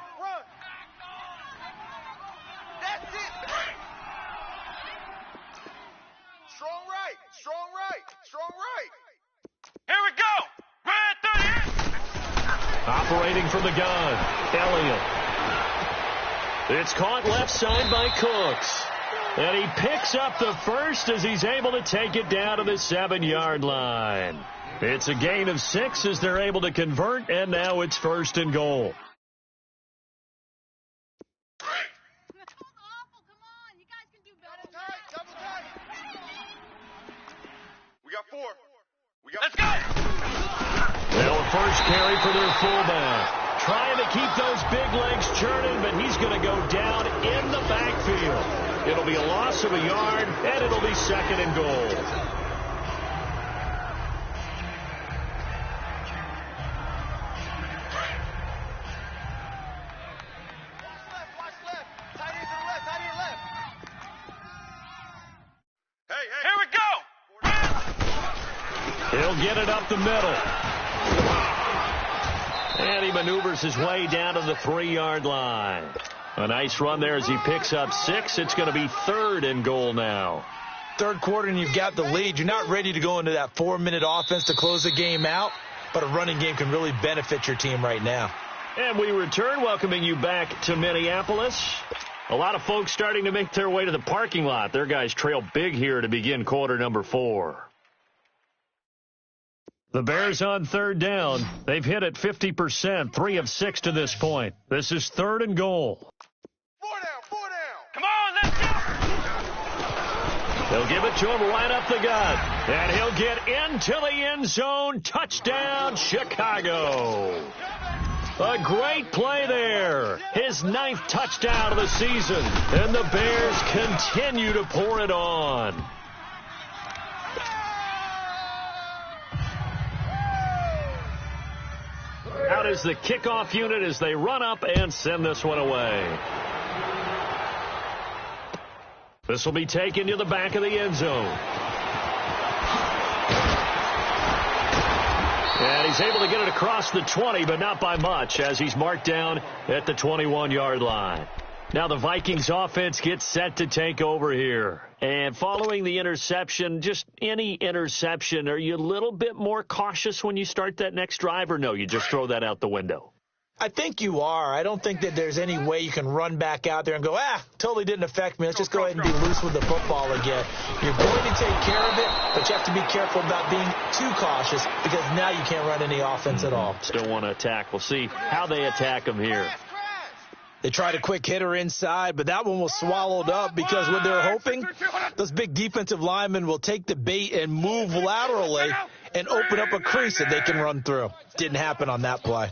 Here we go! Red 38! Operating from the gun, Elliott. It's caught left side by Cooks. And he picks up the first as he's able to take it down to the 7-yard line. It's a gain of 6 as they're able to convert, and now it's 1st and goal. We got 4. Let's go! Well, first carry for their fullback. Trying to keep those big legs churning, but he's going to go down in the backfield. It'll be a loss of a yard, and it'll be 2nd and goal. Watch left. Tight end to the left. Tight end left. Hey. Here we go! He'll get it up the middle. And he maneuvers his way down to the 3-yard line. A nice run there as he picks up 6. It's going to be 3rd and goal now. third quarter and you've got the lead, you're not ready to go into that 4-minute offense to close the game out, but a running game can really benefit your team right now. And we return, welcoming you back to Minneapolis. A lot of folks starting to make their way to the parking lot. Their guys trail big here to begin quarter number 4. The Bears on third down. They've hit it 50%, 3 of 6 to this point. This is 3rd and goal. 4 down, 4 down. Come on, let's go. They'll give it to him right up the gut. And he'll get into the end zone. Touchdown, Chicago. A great play there. His 9th touchdown of the season. And the Bears continue to pour it on. Out is the kickoff unit as they run up and send this one away. This will be taken to the back of the end zone. And he's able to get it across the 20, but not by much, as he's marked down at the 21-yard line. Now the Vikings offense gets set to take over here. And following the interception, just any interception, are you a little bit more cautious when you start that next drive, or no, you just throw that out the window? I think you are. I don't think that there's any way you can run back out there and go, totally didn't affect me. Let's just go ahead and be loose with the football again. You're going to take care of it, but you have to be careful about being too cautious because now you can't run any offense at all. Still want to attack. We'll see how they attack him here. They tried a quick hitter inside, but that one was swallowed up because what they're hoping, those big defensive linemen will take the bait and move laterally and open up a crease that they can run through. Didn't happen on that play.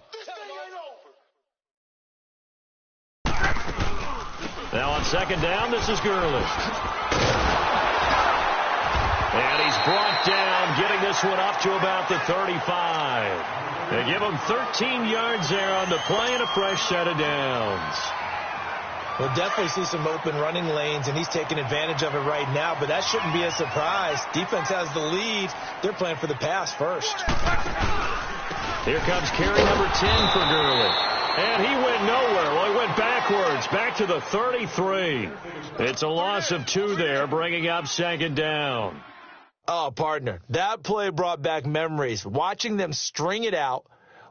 Now on second down, this is Gurley. And he's brought down, getting this one up to about the 35. They give him 13 yards there on the play and a fresh set of downs. We'll definitely see some open running lanes, and he's taking advantage of it right now, but that shouldn't be a surprise. Defense has the lead. They're playing for the pass first. Here comes carry number 10 for Gurley. And he went nowhere. Well, he went backwards, back to the 33. It's a loss of 2 there, bringing up second down. Oh, partner, that play brought back memories. Watching them string it out,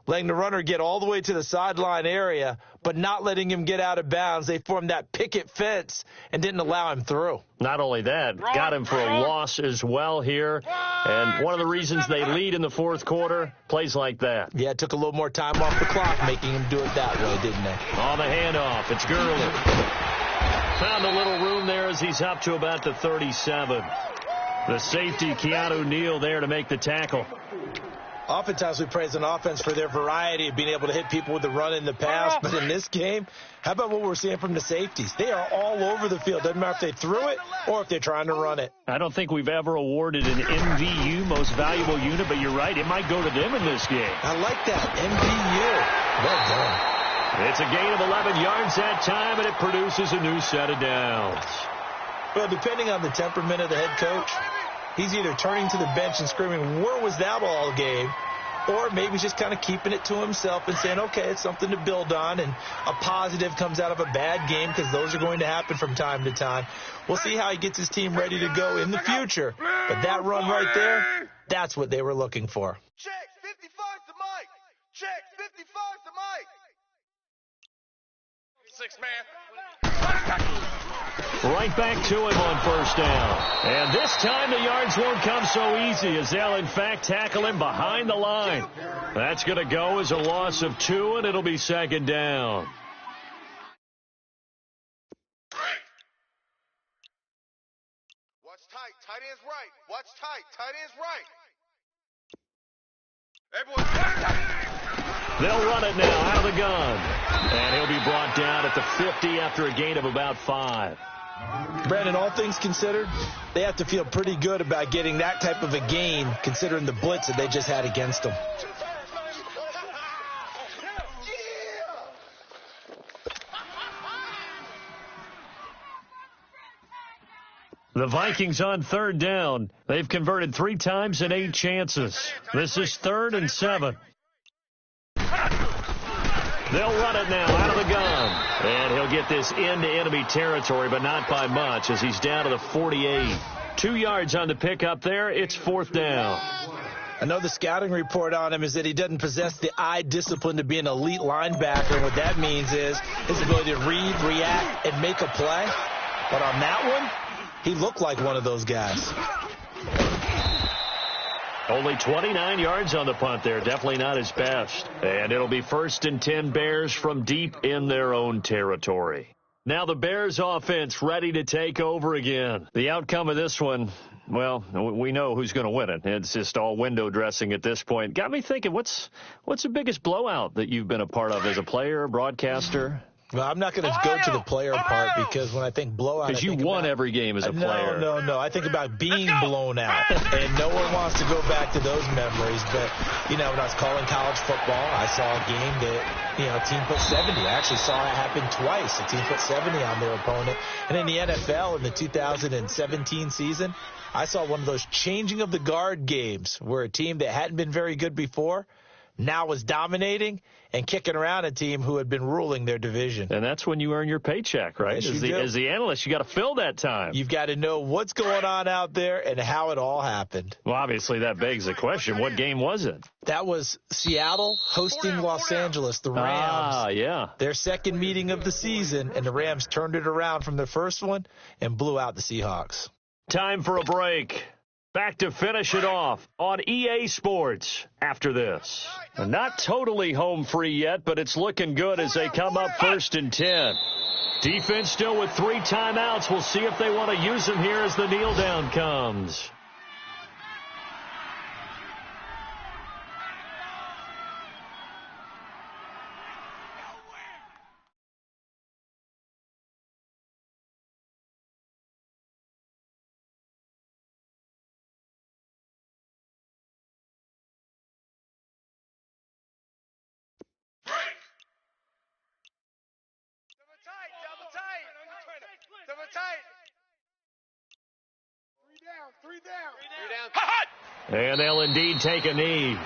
letting the runner get all the way to the sideline area, but not letting him get out of bounds. They formed that picket fence and didn't allow him through. Not only that, got him for a loss as well here. And one of the reasons they lead in the fourth quarter, plays like that. Yeah, it took a little more time off the clock, making him do it that way, didn't they? On the handoff, it's Gurley. Found a little room there as he's up to about the 37. The safety, Keanu Neal, there to make the tackle. Oftentimes we praise an offense for their variety of being able to hit people with the run and the pass, but in this game, how about what we're seeing from the safeties? They are all over the field. Doesn't matter if they threw it or if they're trying to run it. I don't think we've ever awarded an MVU, most valuable unit, but you're right, it might go to them in this game. I like that, MVU. Well done. It's a gain of 11 yards that time, and it produces a new set of downs. Well, depending on the temperament of the head coach, he's either turning to the bench and screaming, where was that all game? Or maybe he's just kind of keeping it to himself and saying, okay, it's something to build on, and a positive comes out of a bad game because those are going to happen from time to time. We'll see how he gets his team ready to go in the future. But that run right there, that's what they were looking for. Check 55 to Mike. Check 55 to Mike. 6 man. Right back to him on first down. And this time the yards won't come so easy as they'll, in fact, tackle him behind the line. That's going to go as a loss of 2, and it'll be second down. Watch tight. Tight end's right. Watch tight. Tight end's right. Everyone. They'll run it now out of the gun. And he'll be brought down at the 50 after a gain of about 5. Brandon, all things considered, they have to feel pretty good about getting that type of a gain considering the blitz that they just had against them. The Vikings on third down. They've converted 3 times in 8 chances. This is 3rd and 7. They'll run it now out of the gun. And he'll get this into enemy territory, but not by much as he's down to the 48. 2 yards on the pickup there. It's 4th down. I know the scouting report on him is that he doesn't possess the eye discipline to be an elite linebacker. And what that means is his ability to read, react, and make a play. But on that one, he looked like one of those guys. Only 29 yards on the punt there. Definitely not his best. And it'll be 1st and 10 Bears from deep in their own territory. Now the Bears offense ready to take over again. The outcome of this one, well, we know who's going to win it. It's just all window dressing at this point. Got me thinking, what's the biggest blowout that you've been a part of as a player, broadcaster? Well, I'm not going to go to the player part because when I think blowout, because you won every game as a player. No. I think about being blown out, and no one wants to go back to those memories. But, when I was calling college football, I saw a game that, a team put 70. I actually saw it happen twice. A team put 70 on their opponent. And in the NFL, in the 2017 season, I saw one of those changing of the guard games where a team that hadn't been very good before now was dominating and kicking around a team who had been ruling their division. And that's when you earn your paycheck, right? Yes, as the analyst, you got to fill that time. You've got to know what's going on out there and how it all happened. Well, obviously, that begs the question, what game was it? That was Seattle hosting Los Angeles, the Rams. Ah, yeah. Their second meeting of the season, and the Rams turned it around from their first one and blew out the Seahawks. Time for a break. Back to finish it off on EA Sports after this. Not totally home free yet, but it's looking good as they come up 1st and 10. Defense still with 3 timeouts. We'll see if they want to use them here as the kneel down comes. Double tight. 3 down. Hot! And they'll indeed take a knee.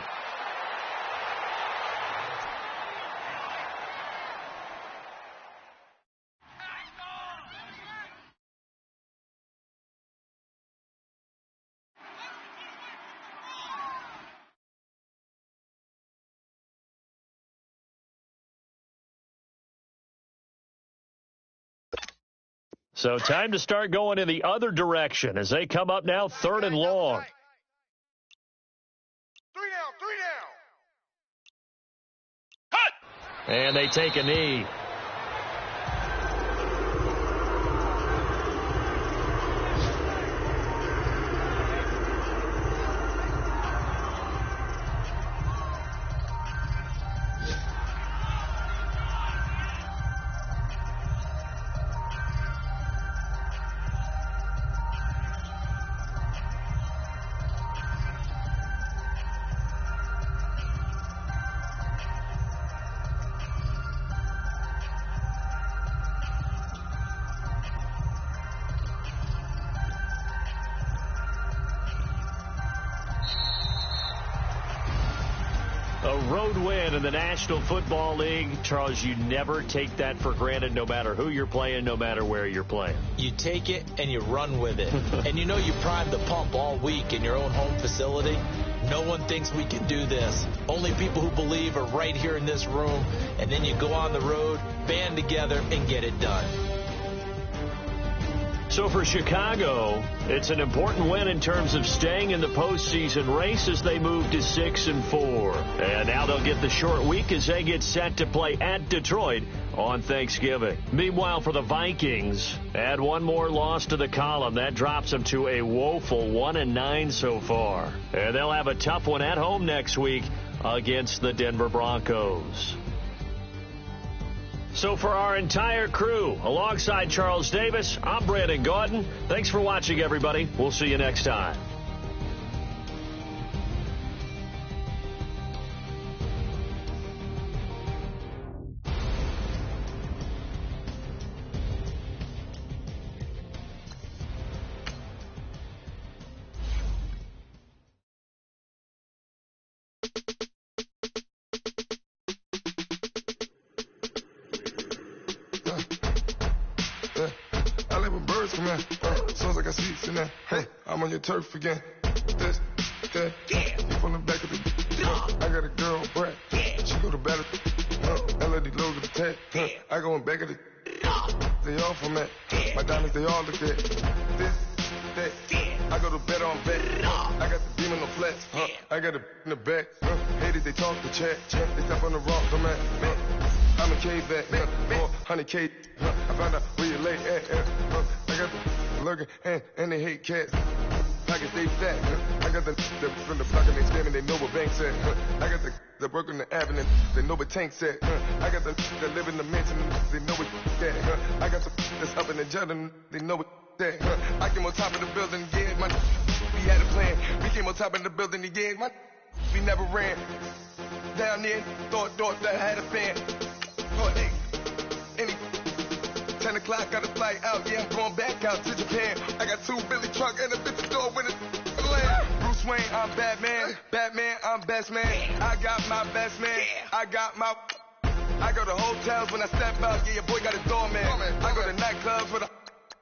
So time to start going in the other direction as they come up now 3rd and long. 3 down. Hot! And they take a knee. A road win in the National Football League. Charles, you never take that for granted no matter who you're playing, no matter where you're playing. You take it and you run with it. And you primed the pump all week in your own home facility. No one thinks we can do this. Only people who believe are right here in this room. And then you go on the road, band together, and get it done. So for Chicago, it's an important win in terms of staying in the postseason race as they move to 6-4. And now they'll get the short week as they get set to play at Detroit on Thanksgiving. Meanwhile, for the Vikings, add one more loss to the column. That drops them to a woeful 1-9 so far. And they'll have a tough one at home next week against the Denver Broncos. So for our entire crew, alongside Charles Davis, I'm Brandon Gaudin. Thanks for watching, everybody. We'll see you next time. I live with birds man. Sounds like I seats in there. Hey, I'm on your turf again. This, that, yeah. From the back of the I got a girl, Brad. Yeah. She go to battle. LED logo the tag. I go in back of the they all from that. My diamonds, they all look at this, that. I go to bed on bed. I got the beam on the flats. I got it in the back. Haters, they talk the chat. They step on the rock, I'm at. I'm a K-back, 400K. I found out where you lay at. I got the lurking and they hate cats. Pockets stay fat. I got the from the block and they scamming, they know what banks at. I got the work on the avenue, they know what tanks at. I got the that live in the mansion, they know what that. I got the that's up in the jungle, they know what that. I came on top of the building, yeah, my we had a plan. We came on top of the building, yeah, my we never ran. Down there, thought that I had a fan. Thought any 10 o'clock, got a flight out, yeah, I'm going back out to Japan. I got 2 Billy truck and a bitch door with a land. Bruce Wayne, I'm Batman. Batman, I'm best man. I got my best man. I go to hotels when I step out, yeah, your boy got a doorman. I go to nightclubs with a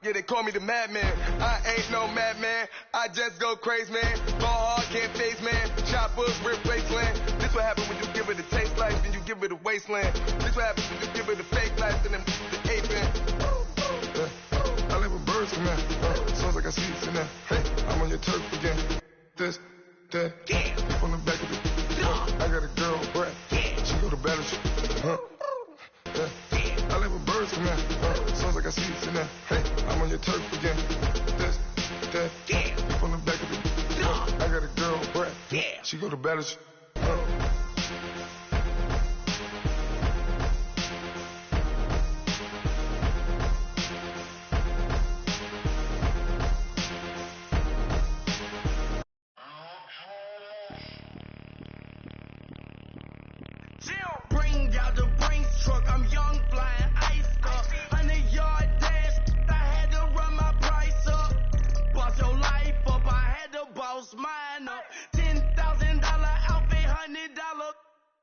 yeah, they call me the madman. I ain't no madman. I just go crazy, man. Ball hard, can't face, man. Choppers, rip wasteland. This what happen when you give it a taste life, then you give it a wasteland. This what happens when you give it a fake life, and then the ape in. I live with birds come out. Sounds like I seats in there. Hey, I'm on your turf again. This, that, yeah. From the back of the I got a girl, Brad. Yeah. She go to battle. Yeah. I live with birds come out. Sounds like I seats in there. Hey, I'm on your turf again. This, that, yeah. From the back of the I got a girl, Brad. Yeah. She go to battle. Bring out the Brinks truck, I'm young, flying ice up. 100-yard dash, I had to run my price up. Boss your life up, I had to boss mine up. $10,000 outfit, $100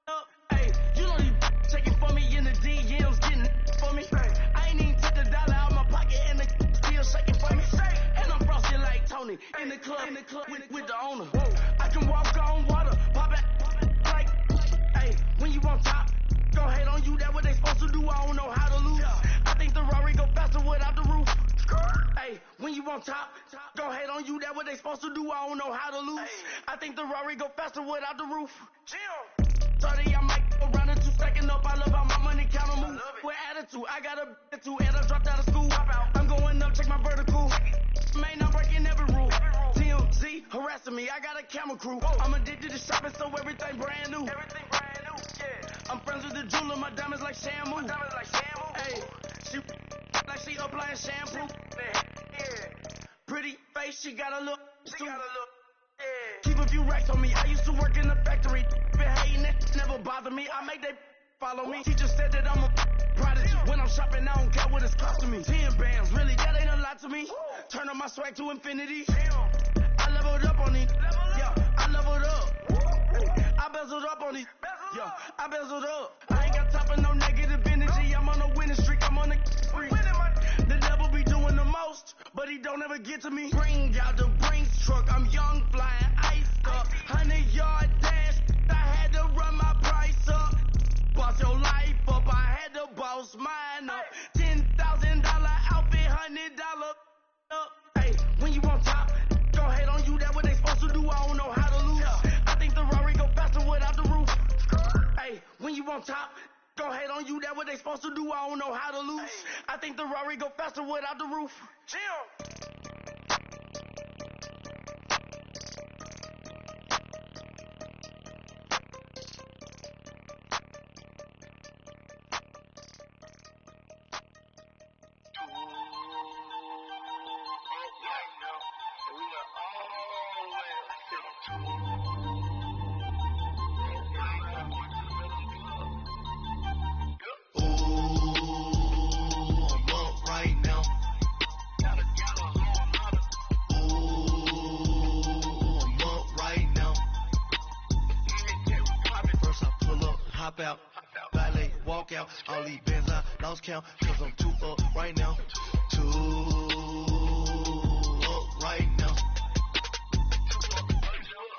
up. Hey, you know these checking for me in the DMs, getting for me. I ain't even took the dollar out my pocket and the still shaking for me. And I'm frosted like Tony in the club with the owner. I can walk on water, pop it like, hey, when you on top. Gon' hate on you, that what they supposed to do, I don't know how to lose. I think the Rari go faster without the roof. Hey, when you on top, gon' hate on you, that what they supposed to do, I don't know how to lose. I think the Rari go faster without the roof. 30, I might go round it 2 second up, I love how my money count on move. With attitude, I got a attitude, and I dropped out of school. I'm going up, check my vertical. Man, I'm breaking every rule. TMZ harassing me, I got a camera crew. I'm addicted to shopping, so everything brand new. I'm friends with the jeweler, my diamonds like Shamu. Hey, she like she applying shampoo. Pretty face, she got a look. Keep a few racks on me. I used to work in the factory. Been hating that never bother me. I make they follow me. Teacher said that I'm a prodigy. When I'm shopping, I don't care what it's costing me. 10 bands, really, that ain't a lot to me. Turn up my swag to infinity. I leveled up on these. Yeah, I leveled up. I bezeled up on these. Yeah, I bezeled up. I ain't got time for no negative energy. I'm on a winning streak. I'm on a spree. The devil be doing the most, but he don't ever get to me. Bring out the Brinks truck. I'm young, flying ice up. 100-yard dash. I had to run my price up. Boss your life up. I had to boss mine up. $10,000 outfit, $100 up. Hey, when you on top, gon' hate on you. That what they supposed to do. I don't know how to lose. I think the Rari go faster without the roof. Hey, when you on top, gon' hate on you. That what they supposed to do. I don't know how to lose. I think the Rari go faster without the roof. Out, valet, walk out, all these bands I lost count, cause I'm too up right now. Too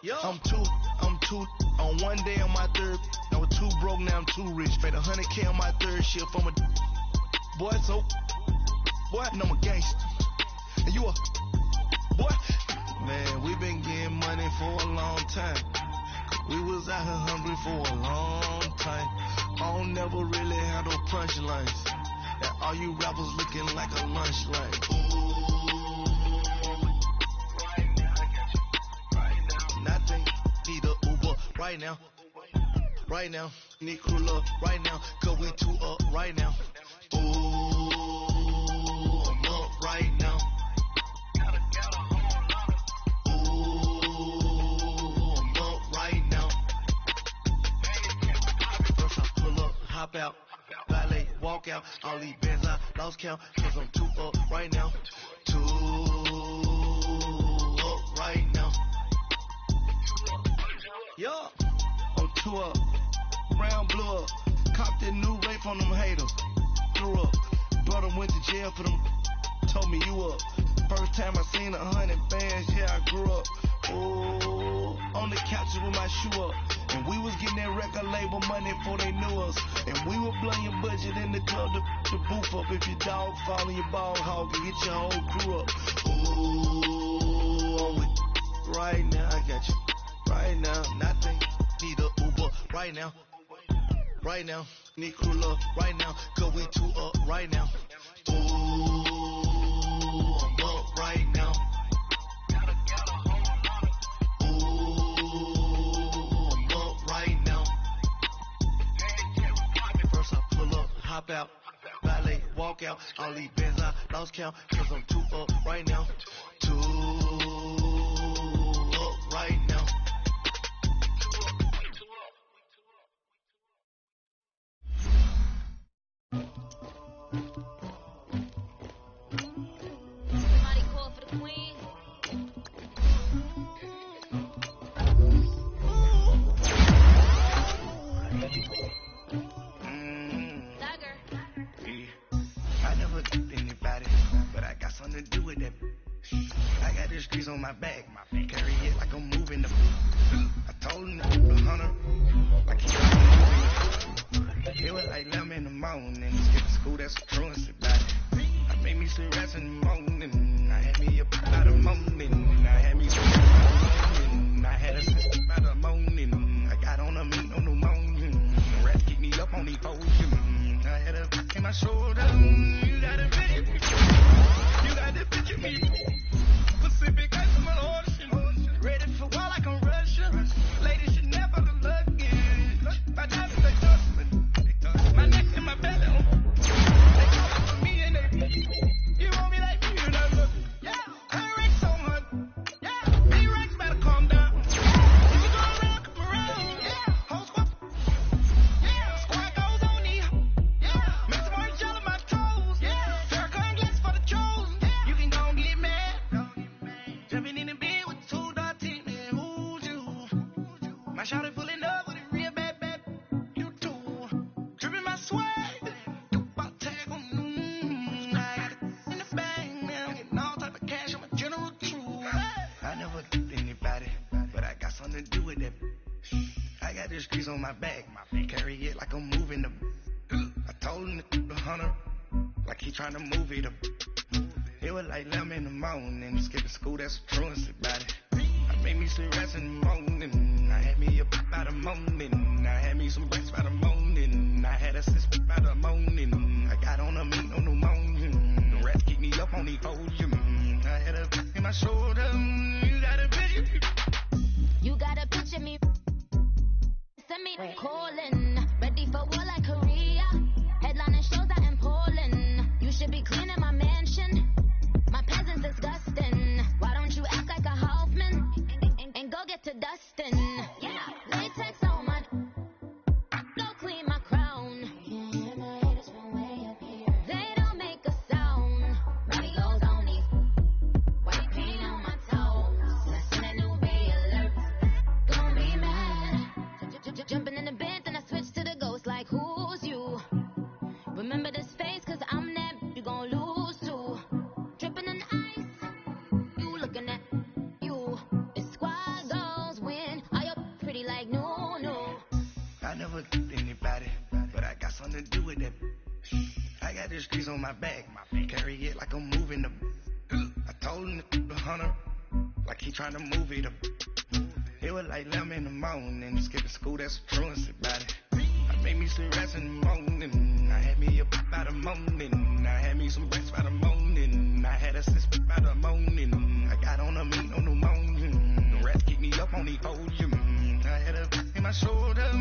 I'm two on one day on my third. I was too broke, now I'm too rich. Paid $100K on my third shift from a boy, so boy, and I'm a gangster. And you a boy. Man, we been getting money for a long time. We was out here hungry for a long time. I don't never really have no punchlines. That all you rappers looking like a lunch line. Nothing, need a Uber right now. Right now, need crew up right now. Cause we two up right now. Ooh, I'm up right now. Hop out, valet, walk out, all these bands I lost count, cause I'm two up right now, two up right now, yeah, I'm two up, brown blew up, copped that new rape on them haters, blew up, brother went to jail for them, told me you up, first time I seen 100 bands, yeah I grew up, ooh, on the couches with my shoe up. And we was getting that record label money before they knew us. And we were blowing your budget in the club to boof up. If your dog fall in your ball hog and get your whole crew up. Ooh, I'm with right now, I got you. Right now, nothing, need a Uber right now. Right now, need crew up right now. Cause we two up right now. Ooh, I'm up right now. Hop out, valet, walk out, all these bands I lost count, cause I'm two up right now, two up right now. Somebody call for the queen. Something to do with that. I got the streets on my back. Carry it like I'm moving the. I told him to keep 100. Like he's moving. It was like 11 in the morning. Skip to school, that's a truancy about it. I made me some rest in the morning. I had me up by the morning. I had me some rest in the morning. I had a sister by the morning. I got on a meat on the morning. The rats keep me up on these poles. I had a in my shoulder. You got a video. You got to picture me. Pacific ice my ocean. Ready for war like I'm Russian. Ladies should never look luggage. My diamonds they dustman. My neck and my belly. They calling for me and they. You want me like me and I look. Yeah, I rank so much. Yeah, B-Rex better calm down. If you go around, come around. Yeah, whole squad. Yeah, squad goes on me. Yeah, make some orange gel on my toes. Yeah, Farrakhan gets for the trolls. You can go and get mad. Jumping in the bed with 2 dark teeth, man. Who's you? My shawty pulling up with a real bad. You too. Dripping my swag. You about tag on. I got it in the bag, man. I'm getting all type of cash. I'm a general true. I never did anybody, but I got something to do with that. I got the streets on my back. Carry it like I'm moving the. I told him to keep 100. Like he trying to move it up. It was like 11 in the morning. Skipping school, that's a truancy about it. I made me some rest in the morning. I had me up by the morning. I had me some breaks by the morning. I had a sister by the morning. I got on a meat on the morning. The rats keep me up on these poles. I had a in my shoulder. You got a picture. You gotta picture me. Send me calling. Ready for war like Korea. Headlining shows out in Poland. You should be cleaning my mansion. My presence disgusting. Why don't you act like a Hoffman and go get to dustin'? Yeah, latex on my. Go clean my crowd. got this grease on my back. Carry it like I'm moving the. I told him the hunter, like he trying to move it up. It was like 11 in the morning, skipping school, that's a truancy about it. I made me some rest in the morning. I had me up by the morning. I had me some breaks by the morning. I had a sis by the morning. I got on a meat on the morning. The rats keep me up on the podium. I had a in my shoulder.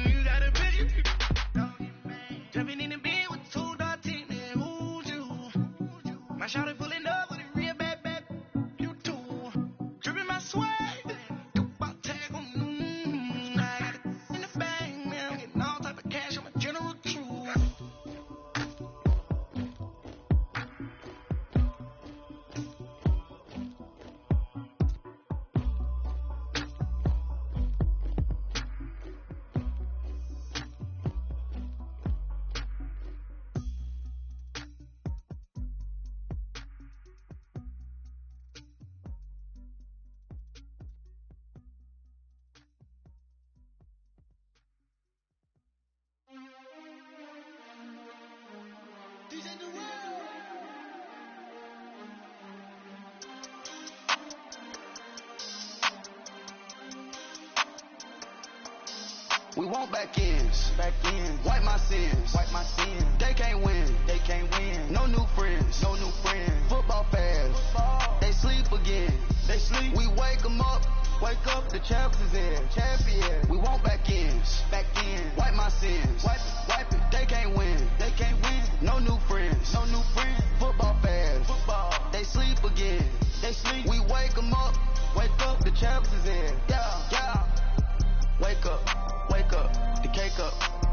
You got a bitch. Jumping in the bed with 2 dark teeth. Who's you? My shawty pulling up with a real bad. You too. Dripping my swag. We want back ends. Wipe my sins. They can't win. No new friends. Football fans. They sleep again. We wake them up. Wake up, the champs is in. Champion. We want back ends. Wipe my sins. Wipe it. They can't win. No new friends. Football fans. They sleep again. We wake them up. Wake up, the champs is in. Yeah. Wake up, the cake up,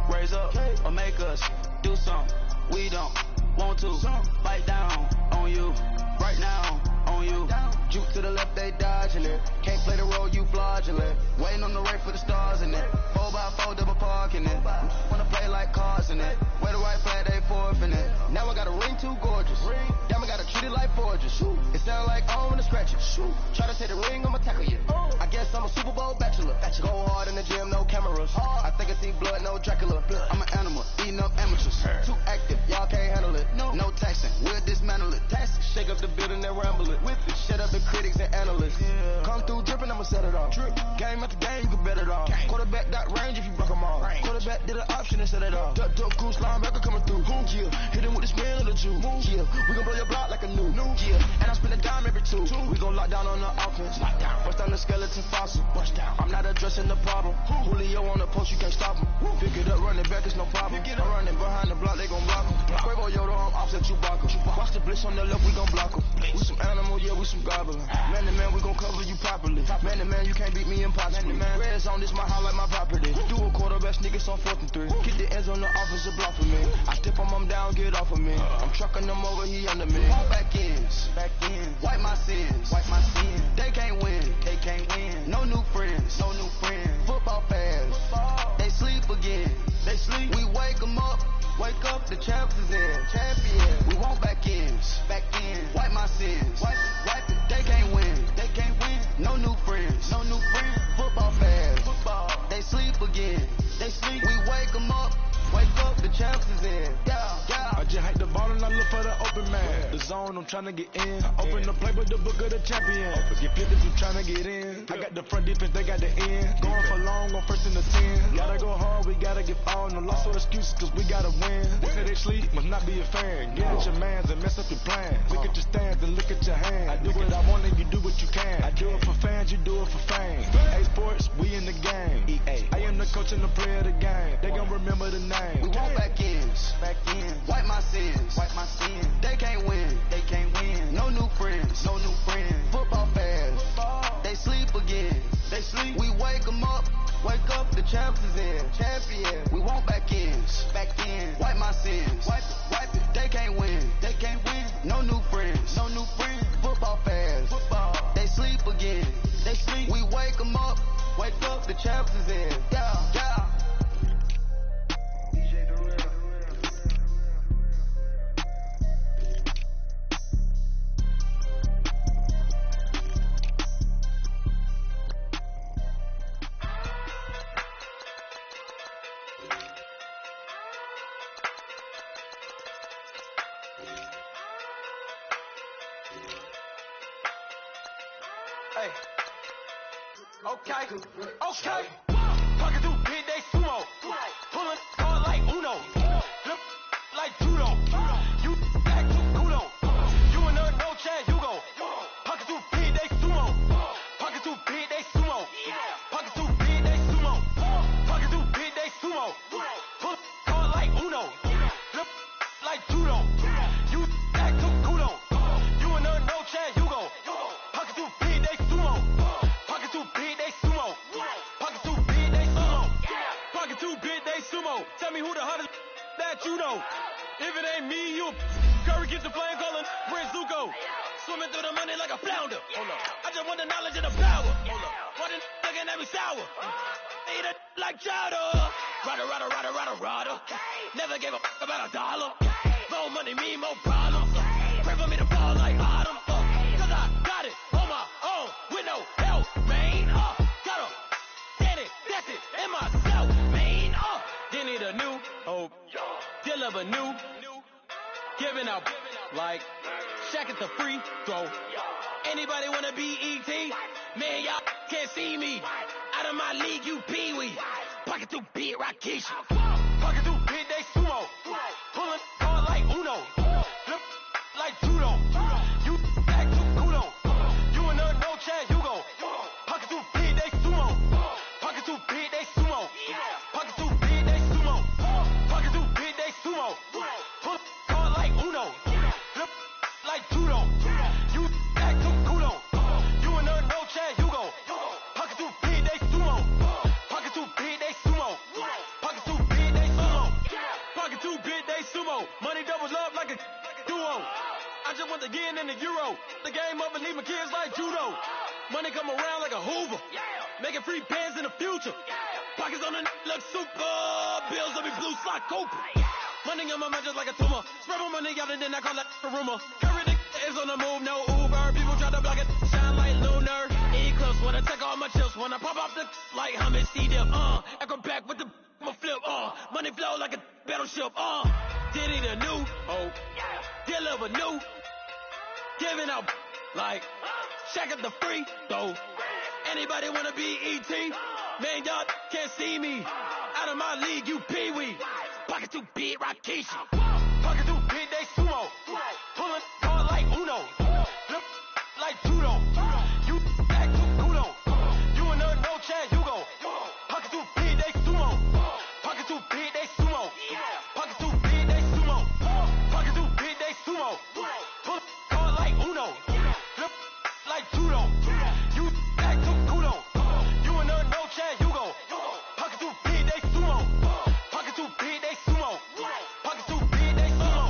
raise up, or make us do something we don't want to. Bite down on you, right now on you. Juke to the left, they dodging it. Can't play the role, you fraudulent. Waiting on the right for the stars in it. 4x4 double parking it. Wanna play like cars in it. Where the right flag, they forfeiting it. Now I got a ring too gorgeous. Damn, I gotta treat it like forges. It sound like I'm gonna scratch it. Try to take the ring, I'ma tackle you. I guess I'm a Super Bowl bachelor. Go hard in the gym, no cameras. I think I see blood, no Dracula. I'm an animal, eating up amateurs. Too active, y'all can't handle it. No taxing, we'll dismantle it. Shake up the building and ramble it. Whip it, shut up the critics and analysts. Come through dripping, I'ma set it off. Game after game, you can bet it off. Quarterback got range if you block them all. Quarterback did an option and set it off. Duck goose linebacker coming through. Yeah, hit him with the spin of the Jew. Yeah, we gon' blow your block like a new. Yeah, and I spend a dime every 2. We gon' lock down on the offense. Bust down the skeleton fossil. I'm not addressing the problem. Julio on the post, you can't stop him. Pick it up, running back, it's no problem. I'm running behind the block, they gon' block him. Quavo Yoda, I'm offset Chewbacca. Watch the blitz on the left, we gon' block him. We some animal, yeah, we some gobbler. Man to man, we gon' cover you properly. Man to man, you can't beat me impossibly. Red zone, this my house like my property. Do a quarterback sneakers on 4th and 3. Get the ends on the offensive block for me. I step on them down, get off of me. I'm trucking them over, he under me. Walk back ends. Wipe my sins. They can't win. No new friends. Football fans. They sleep again. We wake them up. Wake up, the champs is in. Champion. We want back ends. Wipe my sins. Wipe it. They can't win. No new friends. Football fans. They sleep again. We wake them up. Wake up, the champs is in. Yeah. I just hate the ball and I look for the open man. The zone, I'm trying to get in. Open the play, but the book of the champion. Get flipped if you trying to get in. I got the front defense, they got the end. Going for long on 1st and the 10. Gotta go hard, we gotta get all. No loss or excuses, cause we gotta win. They say they sleep, must not be a fan. Get at your mans and mess up your plans. Look at your stands and look at your hands. I do what I want and you do what you can. I do it for fans, you do it for fame. A Sports, we in the game. EA. I am the coach and the player of the game. They gon' remember the name. We want back ends. Wipe my sins. They can't win. No new friends. Football fans. They sleep again. We wake them up. Wake up, the champs is in. Champion. We want back ends. Wipe my sins. Wipe it. They can't win. No new friends. Football fans. They sleep again. We wake them up. Wake up, the champs is in. Yeah. Hey. Okay. Pocket through big day sumo. Pulling hard like Uno. Flip like judo. You back to kudo. You and her no chance, you go. Pocket through big day sumo. Pocket through big day sumo. Pocket through big day sumo. Pocket through big day sumo. Pull hard like Uno. Flip like judo. You back to kudo. You and her no chance, you go. Pocket through big day sumo. Pocket through big day sumo. Pocket through big day sumo. Pocket through big day sumo. Tell me who the hottest that you know. If it ain't me, you Curry get the flame calling Prince Zuko. Swimming through the money like a flounder. I just want the knowledge and the power. What a looking at me sour. Eat it like chowder. Rada. Never gave a fuck about a dollar. More money mean more problems. Pray for me to fall like autumn. Cause I got it on my own with no help, man. Got a daddy, that's it, in myself, man. They need a new hope. Deliver new. Giving out like Shaq at the free throw. Anybody wanna be E.T.? Man, y'all can't see me. Out of my league, you pee-wee. Pocket through big Rakishi. Pocket through big day sumo. Pulling hard like Uno. Flip like judo. You back to kudo. You and her no chance, you go. Pocket through big day sumo. Pocket through big day sumo. Pocket through big day sumo. Pocket through big day sumo. Pull hard like Uno. Flip like judo. You back to kudo. You and her no chance, you go. Pocket through big day sumo. Pocket through big day sumo. Pocket through big day sumo. Pocket through big day sumo. Money doubles up like a duo. I just want the yen and the euro. The game up and leave my kids like judo. Money come around like a Hoover. Making free bands in the future. Pockets on the look super. Bills will be blue slot Cooper. Money on my mind just like a tumor. Spread my money out and then I call that a rumor. Curry the is on the move, no Uber. People try to block it, shine like lunar. Eclipse wanna take all my chips. When I pop off the like Hummus C-Dip. Echo back with the my flip. Money flow like a battleship. Did it a new hope. Deliver new. Giving out like Shaq at the free throw. Anybody wanna be E.T.? Man, y'all can't see me. Out of my league, you pee-wee. Pocket too big, Rakishi. Pocket too big, they sumo. Pulling hard like Uno. Flip like judo. You back to kudo. You and her no chance, you go. Pocket too big, they sumo. Pocket too big, they sumo. Pocket too big, they sumo. Pocket too big, they sumo. Pull hard like Uno. Flip like judo. You back to kudo. You and her no chance, you go. Pocket too big, they sumo. Pocket too big, they sumo. Pocket too big, they sumo.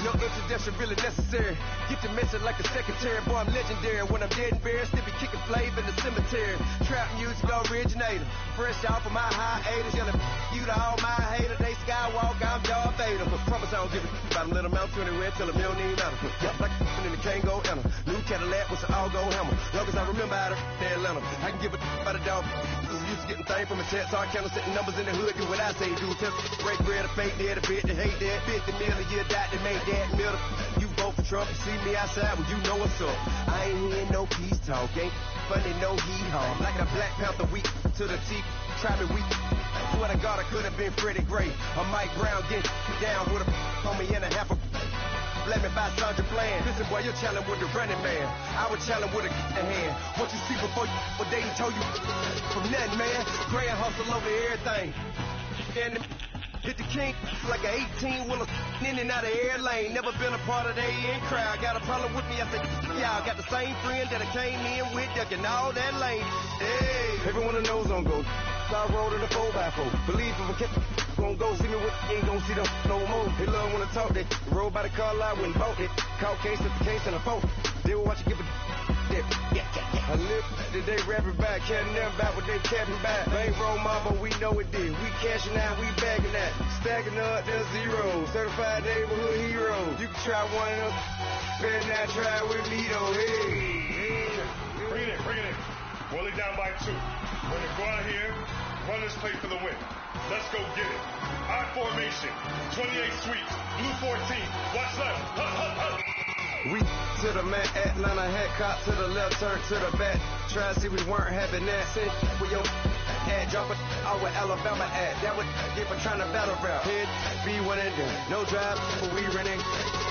No introduction really necessary. Get the message like a secretary. Boy, I'm legendary. When I'm dead and buried, still be kicking flavor in the cemetery. Trap music originator. Fresh off of my hiatus. Yelling you to all my haters. They skywalk, I'm Darth Vader. Promise I don't give a about them little mouth anywhere. Tell them you don't need matter. Yeah, like in the Kango enter. New Cadillac with an all-gold hammer. Long as I remember how to Atlanta. I can give a about a dog. Used to getting things from a text. Hard counter setting numbers in the hood. Do what I say do. Tell break bread, a fake dead, a bit to hate that. 50 million, you died to make that middle. You vote for Trump, you see me outside, well, you know what's up. I ain't hearing no peace talk, ain't funny, no hee-haw. Like a Black Panther week to the teeth, try me weak. Swear to God, I could have been Freddie Gray. Or Mike Brown getting down with a on me and a half a let me buy Sandra Bland. Listen, boy, you're challenging with the running man. I was challenging with a hand. What you see before you, what they told you from nothing, man. Pray and hustle over everything. And hit the king like an 18-wheeler in and out of air lane. Never been a part of the in crowd. Got a problem with me, I said, y'all got the same friend that I came in with, ducking all that lane. Hey, everyone knows on go. So I rolled in a 4x4. Believe if I kept gon' go see me with, ain't gon' see them no more. They love wanna talk, they roll by the car lot when bought it. Caught case at the case and a phone. They will watch you give a I live today rapping back, caring them back what they capping back. Ain't roll mama, we know it did. We cashing out, we bagging that. Stacking up the zeros, certified neighborhood heroes. You can try one of them, better not try with me though. Hey. Bring it in. Willie down by 2. We're gonna go out here, run this play for the win. Let's go get it. I formation, 28 sweeps, blue 14. Watch left. Hup. We to the man, Atlanta hat cop to the left, turn to the back. Try to see we weren't having that. Sit with your ad, drop it out with Alabama ad. That would get for trying to battle rap. Head, be one and done. No drive, but we running.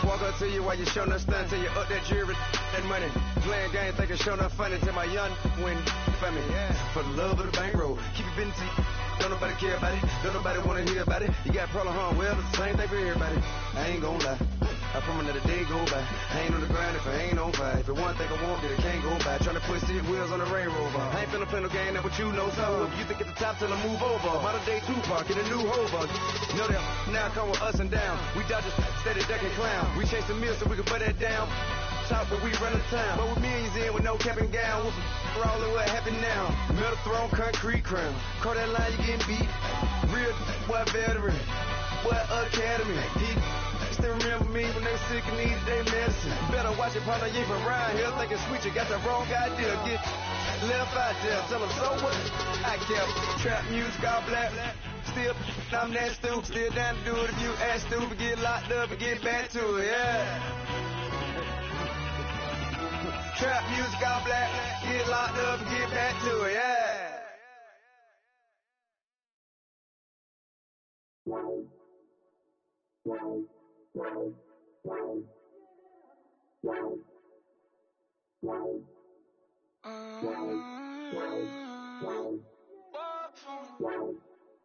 Walk up to you while you showing us stun till you up that jewelry and money. Playing games, thinking showing up funny till my young win for me. Yeah. For the love of the bankroll, keep it busy. Don't nobody care about it. Don't nobody wanna hear about it. You got problem, huh? Well, it's the same thing for everybody. I ain't gon' lie. I promise that a day go by. I ain't on the grind if I ain't on fire. If it one thing I want, then it can't go by. Trying to put 6 wheels on the Range Rover. I ain't finna play no game, that what you know. So if you think at the top till I move over. Modern day Tupac in a new Hova. Know that now come with us and down. We dodge steady duck and clown. We chase the meal so we can put that down. Top but we run the town. But with millions in with no cap and gown. We're all in what happened now. Metal throne, concrete crown. Call that line, you getting beat. Real boy veteran. Boy academy. He still remember me when they were sick and needed their medicine. Better watch it, partner, you ain't from around here thinking sweet, you got the wrong idea. Get left out there, tell them so what? I kept trap music all black. Still, I'm that stupid, still down to do it if you ask stupid. Get locked up and get back to it, yeah. Trap music all black, get locked up and get back to it, yeah.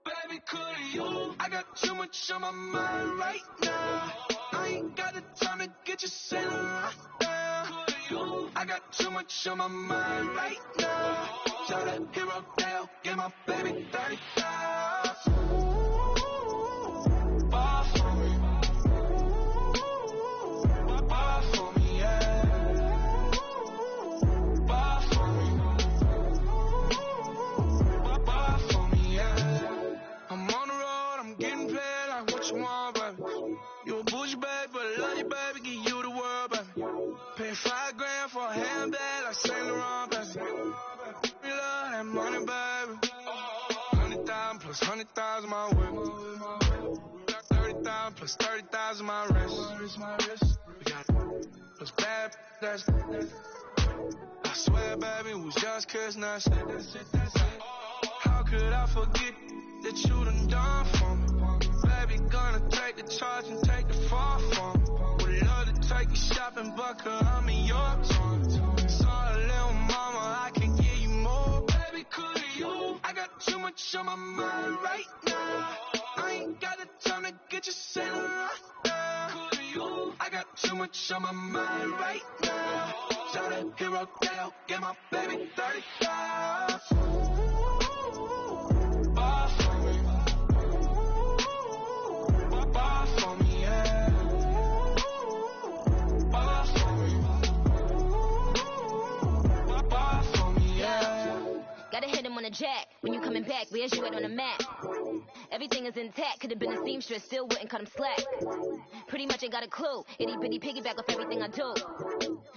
Baby, could you? I got too much on my mind right now. I ain't got the time to get you sitting right now. Could you? I got too much on my mind right now. Shout out Hero Dale, get my baby 35. Bar for me. Bar for me, yeah. Bar for me. Bar for me, yeah. I'm on the road, I'm getting paid like what you want, baby. You a bougie, baby, but I love you, baby, give you the world, baby. Pay $5 grand for a handbag like Saint Laurent, baby. We love that money, baby. 100,000 plus 100,000 my whip. Got 30,000 plus 30,000 my wrist. We got those bad, that's I swear, baby, it was just kissing us. How could I forget that you done for me? Baby, gonna take the charge and take the fall from me. Would love to take you shopping, but I'm in your time. Sorry, little mama, I can give you more. Baby, could you? I got too much on my mind right now. I ain't got the time to get you sitting right now. Could you? I got too much on my mind right now. Shout out Hero Dale, get my baby 35. Bar for me. Bar for me, yeah. Bar for me. Bar for me, yeah. Gotta hit him on the jack. When you coming back, where's you at on the map? Everything is intact. Could've been a seamstress, still wouldn't cut him slack. Pretty much ain't got a clue. Itty bitty piggyback off everything I do.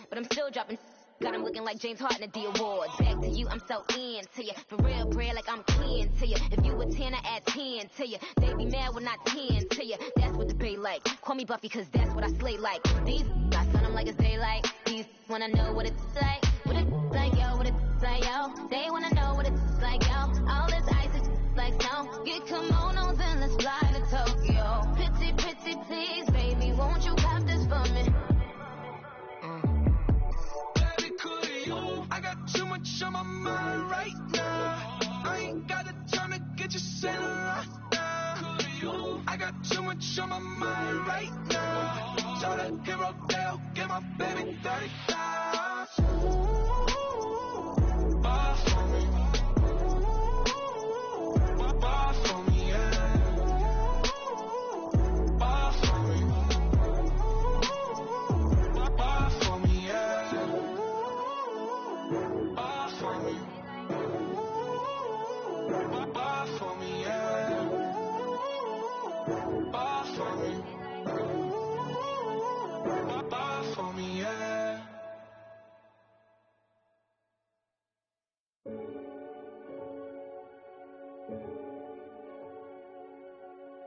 But I'm still dropping. Got him looking like James Harden at the awards. Back to you, I'm so into you. For real, bread, like I'm kin to you. If you a 10, I add 10 to you. They be mad when I 10 to you. That's what the bay like. Call me Buffy, cause that's what I slay like. These, I sun them like it's daylight. These wanna know what it's like. What it's like, yo, what it's like, yo. They wanna know what it's like, yo. All this ice is like snow. Get kimonos and let's fly to Tokyo. Pretty, pretty, please, baby, won't you pop this for me? I got too much on my mind right now. I ain't got the time to get you sitting right now. I got too much on my mind right now. Shout out Hero Dale, get my baby 35. Bar for me. Bar for me, yeah.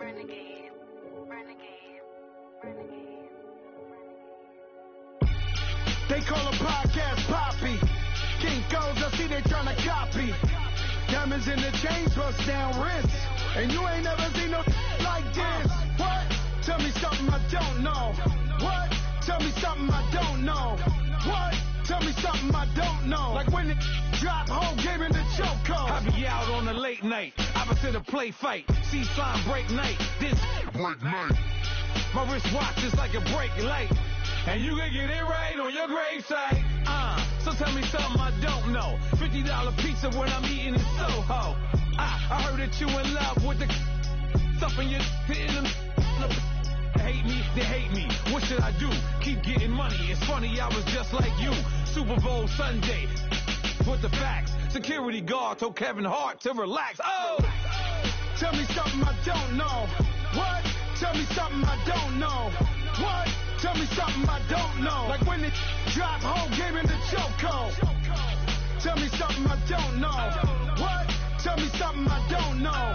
Renegade, renegade, renegade. They call a podcast Poppy. Kinkos, I see they tryna copy. Diamonds in the chains, bust down wrists. And you ain't never seen no like this. What? Tell me something I don't know. What? Tell me something I don't know. What? Tell me something I don't know. Like when it drop, whole game in the chokehold. I be out on a late night, opposite a play fight. See slime break night, this break night. My wristwatch is like a brake light. And you can get it right on your gravesite. So tell me something I don't know. $50 pizza when I'm eating in Soho. I heard that you in love with the stuff in your in them. Hate me, they hate me. What should I do? Keep getting money. It's funny, I was just like you. Super Bowl Sunday. With the facts. Security guard told Kevin Hart to relax. Oh! Tell me something I don't know. What? Tell me something I don't know. What? Tell me something I don't know. Like when it drop, whole game in the chokehold. Tell me something I don't know. What? Tell me something I don't know.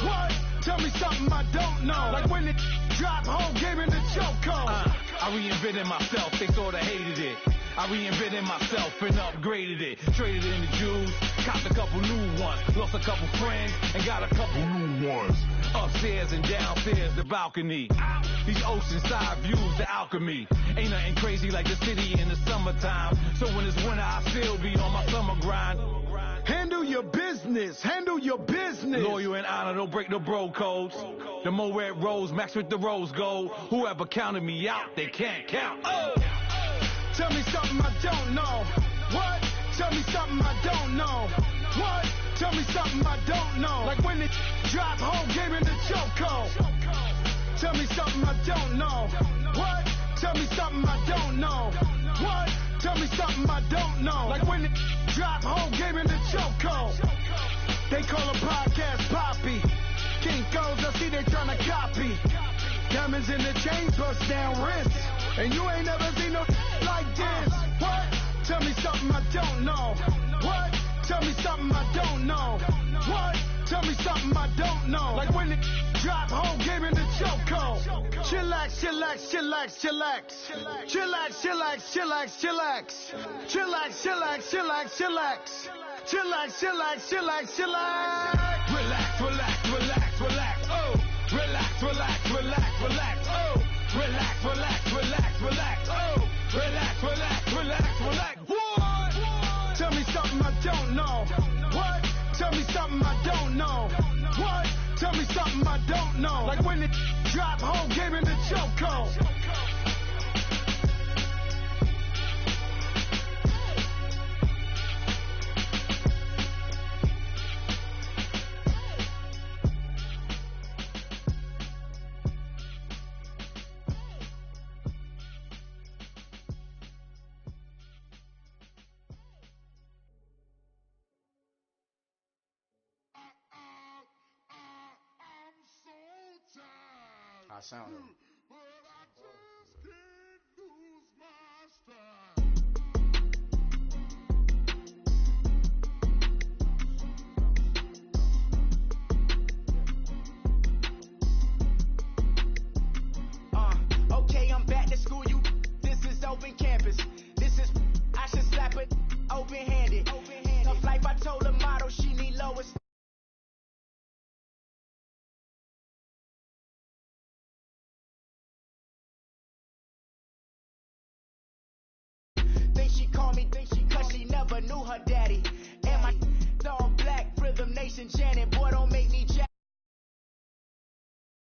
What? Tell me something I don't know. Like when it drop, whole game in the chokehold. I reinvented myself, they sorta hated it. I reinvented myself and upgraded it. Traded in the Jews, copped a couple new ones. Lost a couple friends and got a couple new ones. Upstairs and downstairs, the balcony. These oceanside views, the alchemy. Ain't nothing crazy like the city in the summertime. So when it's winter, I still be on my summer grind. Handle your business, handle your business. Loyal and honor, don't break the bro codes. The more red rose, max with the rose gold. Whoever counted me out, they can't count. Oh! Tell me something I don't know. What? Tell me something I don't know. What? Tell me something I don't know. Like when it drop, whole game in the chokehold. Tell me something I don't know. What? Tell me something I don't know. What? Tell me something I don't know. Like when it drop, whole game in the chokehold. They call a podcast Poppy. Kinkos, I see they tryna copy. Diamonds in the chains, bust down wrists. And you ain't never seen no like this. What? Tell me something I don't know. What? Tell me something I don't know. What? Tell me something I don't know. Like when it drop, whole game in the chokehold. Chillax, chillax, chillax, chillax. Chillax, chillax, chillax, chillax. Chillax, chillax, chillax, chillax. Chillax, chillax, chillax, chillax. Relax, relax, relax, relax. Oh, relax, relax, relax, relax. Oh, relax, relax, relax, relax. Oh, relax, relax, relax, relax. What? Tell me something I don't know. What? Tell me something I don't know. What? Tell me something I don't know. Like when it drop, whole game in the chokehold. I sound it. Okay, I'm back to school. This is open campus. This is, I should slap it open-handed. Tough life, I told her model she need lowest. Cause she never knew her daddy. And my all black, Rhythm Nation Janet, boy don't